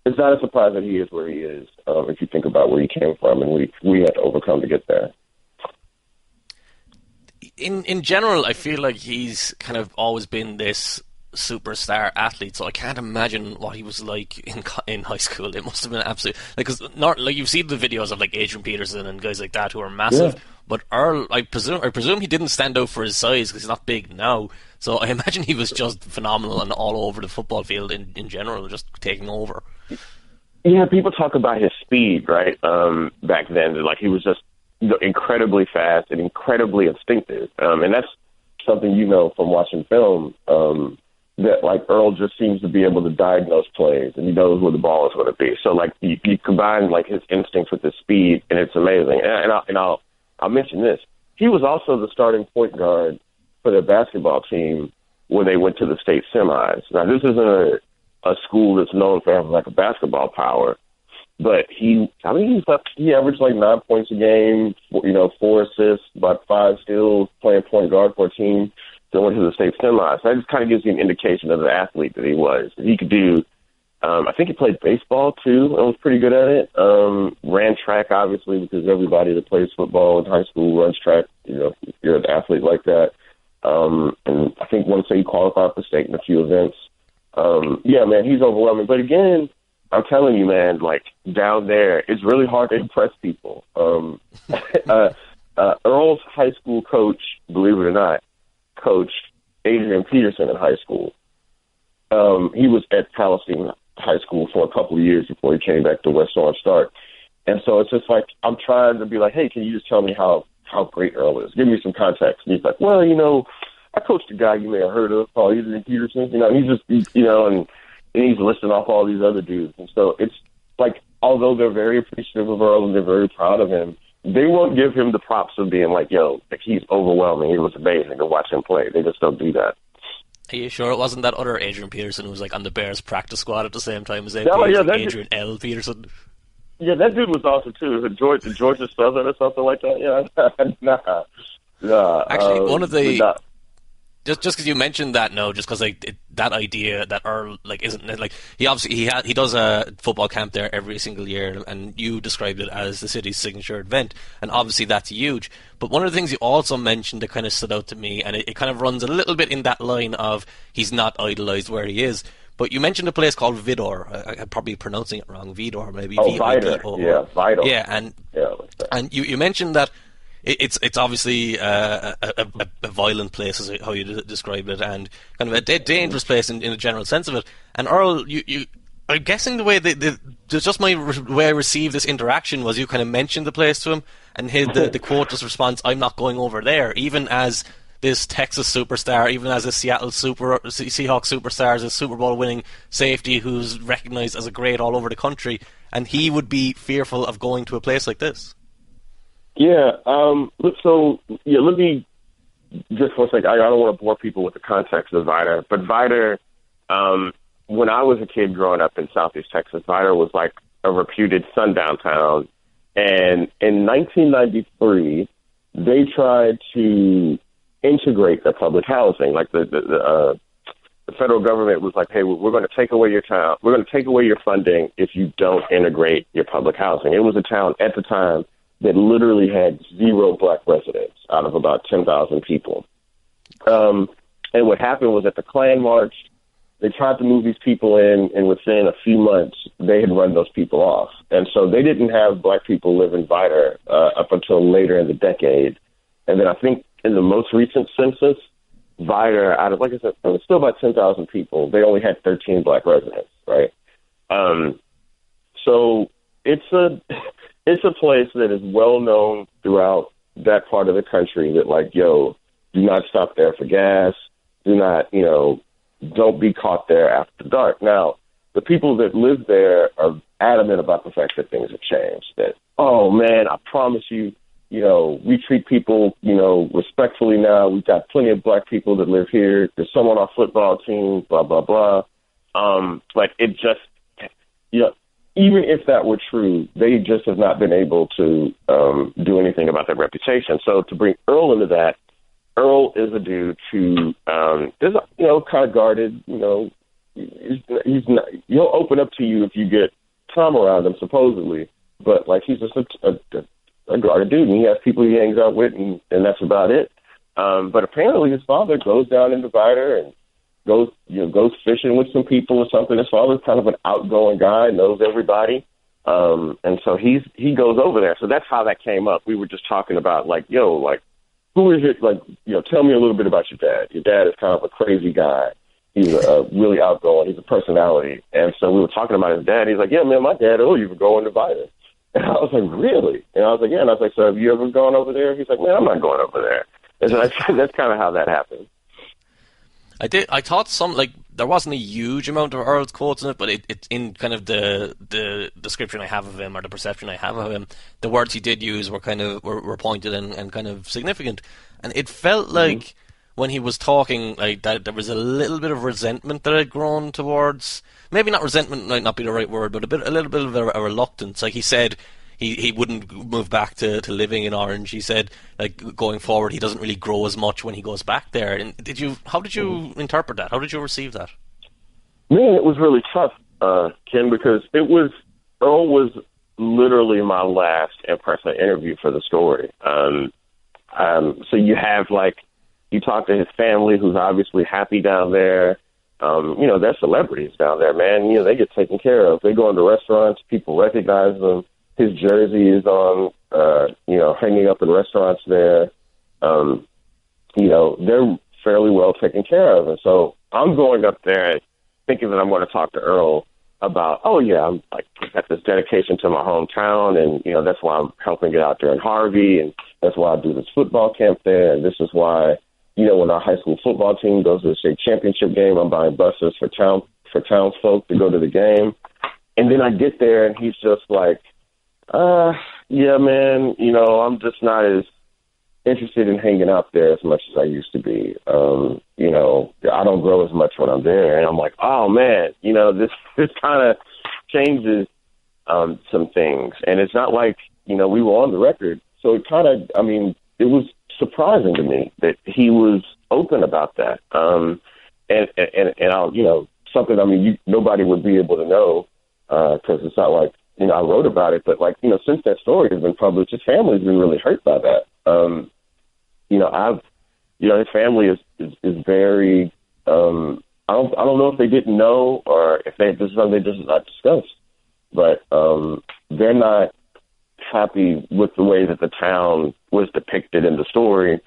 Speaker 6: it's not a surprise that he is where he is, if you think about where he came from and we had to overcome to get there.
Speaker 4: In general, I feel like he's kind of always been this superstar athlete, so I can't imagine what he was like in high school. It must have been absolutely because you've seen the videos of Adrian Peterson and guys like that who are massive. Yeah. But Earl, I presume he didn't stand out for his size because he's not big now. So I imagine he was just phenomenal and all over the football field in general, just taking over.
Speaker 6: Yeah, people talk about his speed, right? Back then, he was just incredibly fast and incredibly instinctive, and that's something from watching film. That Earl just seems to be able to diagnose plays, and he knows where the ball is going to be. So you combine his instincts with his speed, and it's amazing. And I'll mention this: he was also the starting point guard for their basketball team when they went to the state semis. Now this isn't a school that's known for having a basketball power, but he averaged 9 points a game, 4 assists, about 5 steals, playing point guard for a team that went to the state semis. So that just kind of gives you an indication of the athlete that he was. He could do, I think he played baseball too and was pretty good at it. Ran track, obviously, because everybody that plays football in high school runs track, if you're an athlete like that. And I think once he qualified for state in a few events. Yeah, man, he's overwhelming. But again, I'm telling you, man, down there, it's really hard to impress people. Earl's high school coach, believe it or not, coached Adrian Peterson in high school. He was at Palestine High School for a couple of years before he came back to West Orange Start. And so it's just I'm trying to be hey, can you just tell me how great Earl is? Give me some context. And he's well, I coached a guy you may have heard of called Adrian Peterson. And he's listing off all these other dudes. And so it's like, although they're very appreciative of Earl and they're very proud of him, they won't give him the props of being like, yo, like he's overwhelming. It was amazing to watch him play. They just don't do that.
Speaker 4: Are you sure it wasn't that other Adrian Peterson who was like on the Bears practice squad at the same time as Adrian L. Peterson?
Speaker 6: Yeah, that dude was awesome too. Georgia Southern or something like that. Yeah, nah.
Speaker 4: Actually, one of the just because you mentioned that, just because that idea that Earl isn't like he does a football camp there every single year, and you described it as the city's signature event, and obviously that's huge. But one of the things you also mentioned that kind of stood out to me, and it kind of runs a little bit in that line of he's not idolized where he is. But you mentioned a place called Vidor. I'm probably pronouncing it wrong. Vidor, maybe.
Speaker 6: Vidor. Yeah, Vidor.
Speaker 4: Yeah, and you mentioned that it's obviously a violent place, is how you described it, and kind of a dangerous place in a general sense of it. And Earl, I'm guessing the way just my way I received this interaction was you kind of mentioned the place to him, and the quote just response, "I'm not going over there," even as this Texas superstar, even as a Seattle Seahawks superstar, as a Super Bowl winning safety who's recognized as a great all over the country, and he would be fearful of going to a place like this.
Speaker 6: Yeah. Let me just for a second. I don't want to bore people with the context of Vidor, but Vidor, when I was a kid growing up in Southeast Texas, Vidor was like a reputed sundown town, and in 1993, they tried to integrate the public housing. Like the federal government was like, hey, we're going to take away your town. We're going to take away your funding if you don't integrate your public housing. It was a town at the time that literally had 0 black residents out of about 10,000 people. And what happened was at the Klan March, they tried to move these people in, and within a few months, they had run those people off. And so they didn't have black people live in Vidor up until later in the decade. And then I think in the most recent census, Vidor, out of, like I said, it was still about 10,000 people. They only had 13 black residents, right? So it's a place that is well known throughout that part of the country that, like, yo, do not stop there for gas. Do not, don't be caught there after dark. Now, the people that live there are adamant about the fact that things have changed. That, oh, man, I promise you, we treat people, respectfully now. We've got plenty of black people that live here. There's someone on our football team, blah, blah, blah. It just, even if that were true, they just have not been able to do anything about their reputation. So to bring Earl into that, Earl is a dude who is, kind of guarded. He's not. He'll open up to you if you get Tom around him, supposedly. But like he's just a guarded dude, and he has people he hangs out with, and that's about it. But apparently, his father goes down into Vidor and goes fishing with some people or something. His father's kind of an outgoing guy, knows everybody. And so he goes over there. So that's how that came up. We were just talking about who is it? Tell me a little bit about your dad. Your dad is kind of a crazy guy. He's really outgoing. He's a personality. And so we were talking about his dad. He's like, yeah, man, my dad, you were going to Vidor. And I was like, really? And I was like, yeah. And I was like, so have you ever gone over there? He's like, man, I'm not going over there. And so that's kind of how that happened.
Speaker 4: I thought there wasn't a huge amount of Earl's quotes in it, but it's in kind of the description I have of him, or the perception I have of him. The words he did use were kind of were pointed and kind of significant, and it felt like when he was talking like that, there was a little bit of resentment that had grown towards. Maybe not resentment might not be the right word, but a little bit of a reluctance. Like he said, he wouldn't move back to living in Orange. He said, like, going forward, he doesn't really grow as much when he goes back there. And how did you interpret that? How did you receive that?
Speaker 6: Man, it was really tough, Ken, because Earl was literally my last in-person interview for the story. So you have, you talk to his family, who's obviously happy down there. They're celebrities down there, man. They get taken care of. They go into restaurants, people recognize them. His jersey is on, hanging up in restaurants there. They're fairly well taken care of. And so I'm going up there thinking that I'm going to talk to Earl about, I'm got this dedication to my hometown, and, that's why I'm helping get out there in Harvey, and that's why I do this football camp there, and this is why, when our high school football team goes to the state championship game, I'm buying buses for townsfolk to go to the game. And then I get there and he's just like, yeah, man, I'm just not as interested in hanging out there as much as I used to be. I don't grow as much when I'm there. And I'm like, oh, man, this kind of changes some things. And it's not like, we were on the record. So it kind of, it was surprising to me that he was open about that. And I'll, something, nobody would be able to know because it's not like, I wrote about it, but since that story has been published, his family's been really hurt by that. His family is very, I don't know if they didn't know or if this is something they just not discussed, but they're not happy with the way that the town was depicted in the story.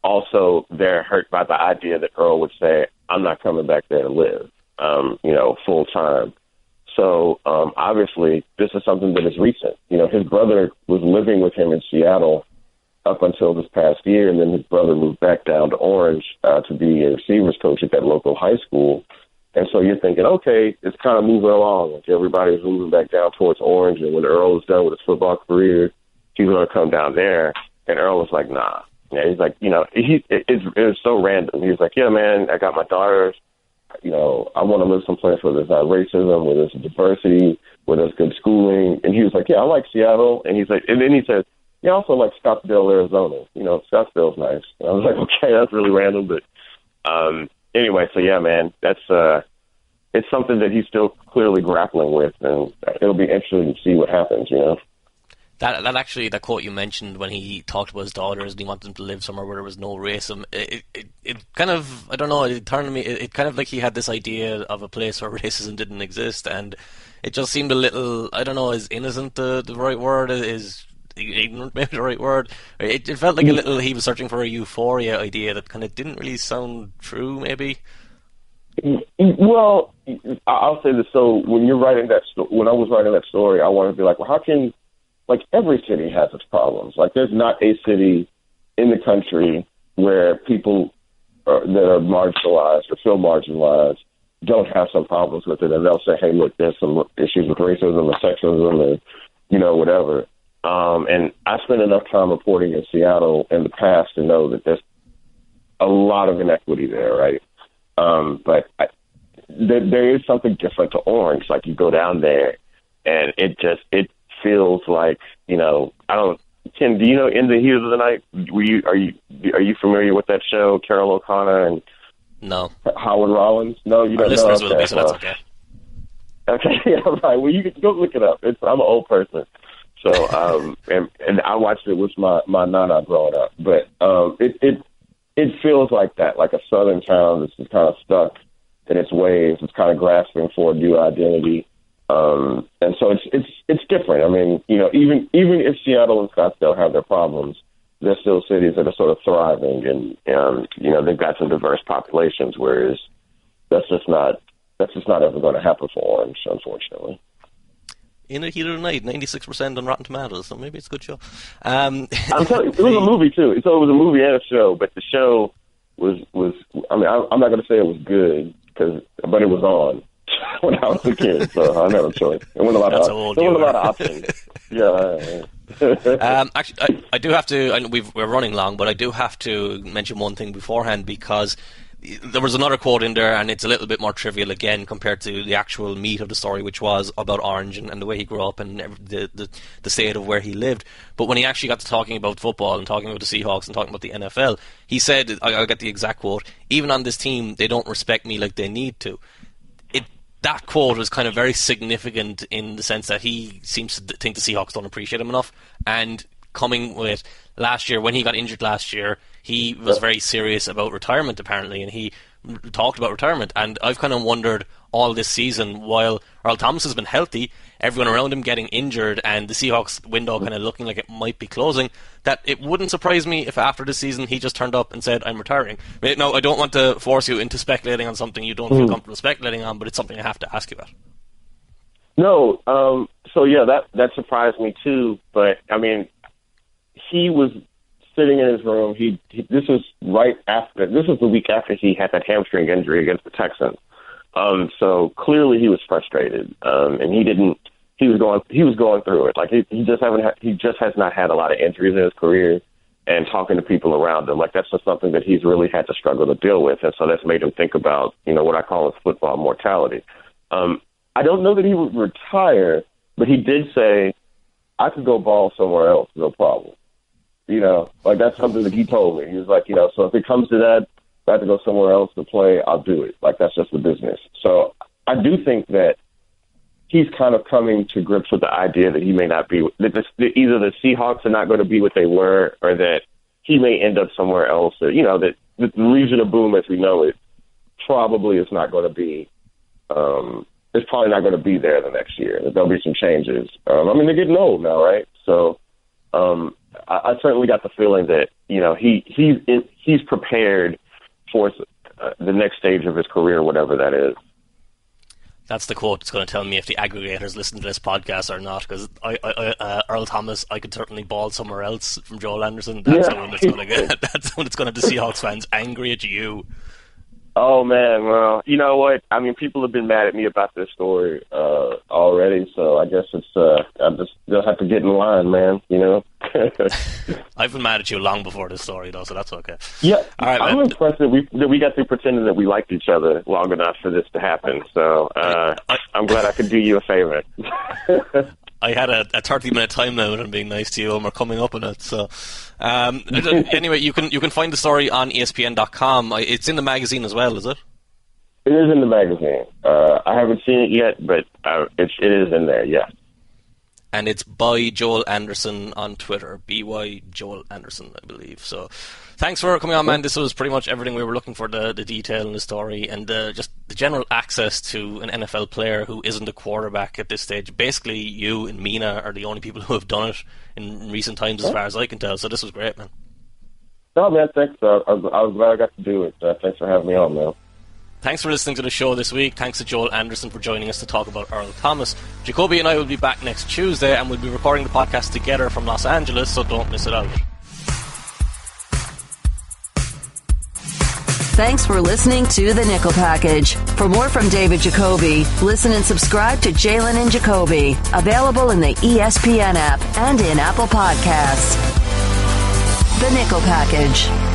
Speaker 6: Also, they're hurt by the idea that Earl would say, I'm not coming back there to live, full time. So obviously, this is something that is recent. His brother was living with him in Seattle up until this past year, and then his brother moved back down to Orange to be a receivers coach at that local high school. And so you're thinking, okay, it's kind of moving along. Like everybody's moving back down towards Orange, and when Earl is done with his football career, he's going to come down there. And Earl was like, nah. Yeah, he's like, it's so random. He was like, yeah, man, I got my daughters. I want to live someplace where there's not racism, where there's diversity, where there's good schooling. And he was like, yeah, I like Seattle. And he's like, and then he said, yeah, I also like Scottsdale, Arizona. Scottsdale's nice. And I was like, okay, that's really random. But anyway, so yeah, man, that's it's something that he's still clearly grappling with, and it'll be interesting to see what happens.
Speaker 4: That quote you mentioned when he talked about his daughters and he wanted them to live somewhere where there was no racism, it kind of, I don't know, it turned to me, it kind of like he had this idea of a place where racism didn't exist, and it just seemed a little, I don't know, is innocent the right word? Is ignorant maybe the right word? It felt like a little, he was searching for a euphoria idea that kind of didn't really sound true, maybe.
Speaker 6: Well, I'll say this. So when you're writing when I was writing that story, I wanted to be like, well, how can, every city has its problems. There's not a city in the country where people that are marginalized or feel marginalized don't have some problems with it, and they'll say, hey, look, there's some issues with racism or sexism or, whatever. And I spent enough time reporting in Seattle in the past to know that there's a lot of inequity there, right? But there is something different to Orange. You go down there, and it feels like, Ken, do you know In the Heat of the Night? Are you familiar with that show, Carol O'Connor and
Speaker 4: no
Speaker 6: Howard Rollins? No, you don't know.
Speaker 4: Listeners will be, so that's okay.
Speaker 6: Okay, yeah, right. Well, you can go look it up. I'm an old person, so and I watched it with my nana growing up. But it feels like that, like a southern town that's just kind of stuck in its ways. It's kind of grasping for a new identity. And so it's different. Even if Seattle and Scottsdale have their problems, they're still cities that are sort of thriving, and they've got some diverse populations. Whereas that's just not ever going to happen for Orange, unfortunately.
Speaker 4: In the Heat of the Night, 96% on Rotten Tomatoes, so maybe it's a good show.
Speaker 6: I'm telling you, it was a movie too. So it was a movie and a show, but the show was. I'm not going to say it was good but it was on when I was a kid, so I had a choice. There wasn't a lot of options. Yeah.
Speaker 4: Actually, I do have to. I know we're running long, but I do have to mention one thing beforehand, because there was another quote in there, and it's a little bit more trivial again compared to the actual meat of the story, which was about Orange and the way he grew up and the state of where he lived. But when he actually got to talking about football and talking about the Seahawks and talking about the NFL, he said, I'll get the exact quote, "Even on this team, they don't respect me like they need to." That quote was kind of very significant in the sense that he seems to think the Seahawks don't appreciate him enough. And coming with last year, when he got injured last year, he was very serious about retirement, apparently, and he talked about retirement. And I've kind of wondered all this season, while Earl Thomas has been healthy, everyone around him getting injured, and the Seahawks window kind of looking like it might be closing, that it wouldn't surprise me if after the season he just turned up and said, I'm retiring. Now, I don't want to force you into speculating on something you don't feel comfortable speculating on, but it's something I have to ask you about.
Speaker 6: No, so yeah, that surprised me too, but he was sitting in his room. This was the week after he had that hamstring injury against the Texans. So clearly he was frustrated, and he was going through it. Like he just has not had a lot of injuries in his career, and talking to people around him, like that's just something that he's really had to struggle to deal with, and so that's made him think about, what I call his football mortality. I don't know that he would retire, but he did say, I could go ball somewhere else, no problem. Like that's something that he told me. He was like, so if it comes to that, if I have to go somewhere else to play, I'll do it. Like that's just the business. So I do think that he's kind of coming to grips with the idea that he may not be, that either the Seahawks are not going to be what they were, or that he may end up somewhere else, or, that the Legion of Boom as we know it probably is not going to be, it's probably not going to be there the next year. There'll be some changes. They're getting old now, right? So I certainly got the feeling that, he's prepared for the next stage of his career, whatever that is.
Speaker 4: That's the quote that's going to tell me if the aggregators listen to this podcast or not, because Earl Thomas, I could certainly ball somewhere else from Joel Anderson. That's the one that's going to get. That's the one that's going to have the Seahawks fans angry at you.
Speaker 6: Oh man, well, you know what? People have been mad at me about this story already, so I guess they'll have to get in line, man.
Speaker 4: I've been mad at you long before this story, though, so that's okay.
Speaker 6: Yeah,
Speaker 4: all right,
Speaker 6: I'm impressed that we got through pretending that we liked each other long enough for this to happen. So I'm glad I could do you a favor.
Speaker 4: I had a 30-minute time limit on being nice to you, and we're coming up on it. So, anyway, you can find the story on ESPN.com. It's in the magazine as well, is it?
Speaker 6: It is in the magazine. I haven't seen it yet, but it is in there. Yes.
Speaker 4: And it's by Joel Anderson on Twitter, BY Joel Anderson, I believe. So, thanks for coming on, man. This was pretty much everything we were looking for, the detail in the story, and just the general access to an NFL player who isn't a quarterback at this stage. Basically, you and Mina are the only people who have done it in recent times, as far as I can tell. So this was great, man.
Speaker 6: No, man, thanks. I was glad I got to do it. Thanks for having me on, man.
Speaker 4: Thanks for listening to the show this week. Thanks to Joel Anderson for joining us to talk about Earl Thomas. Jacoby and I will be back next Tuesday, and we'll be recording the podcast together from Los Angeles, so don't miss it out.
Speaker 7: Thanks for listening to The Nickel Package. For more from David Jacoby, listen and subscribe to Jalen and Jacoby. Available in the ESPN app and in Apple Podcasts. The Nickel Package.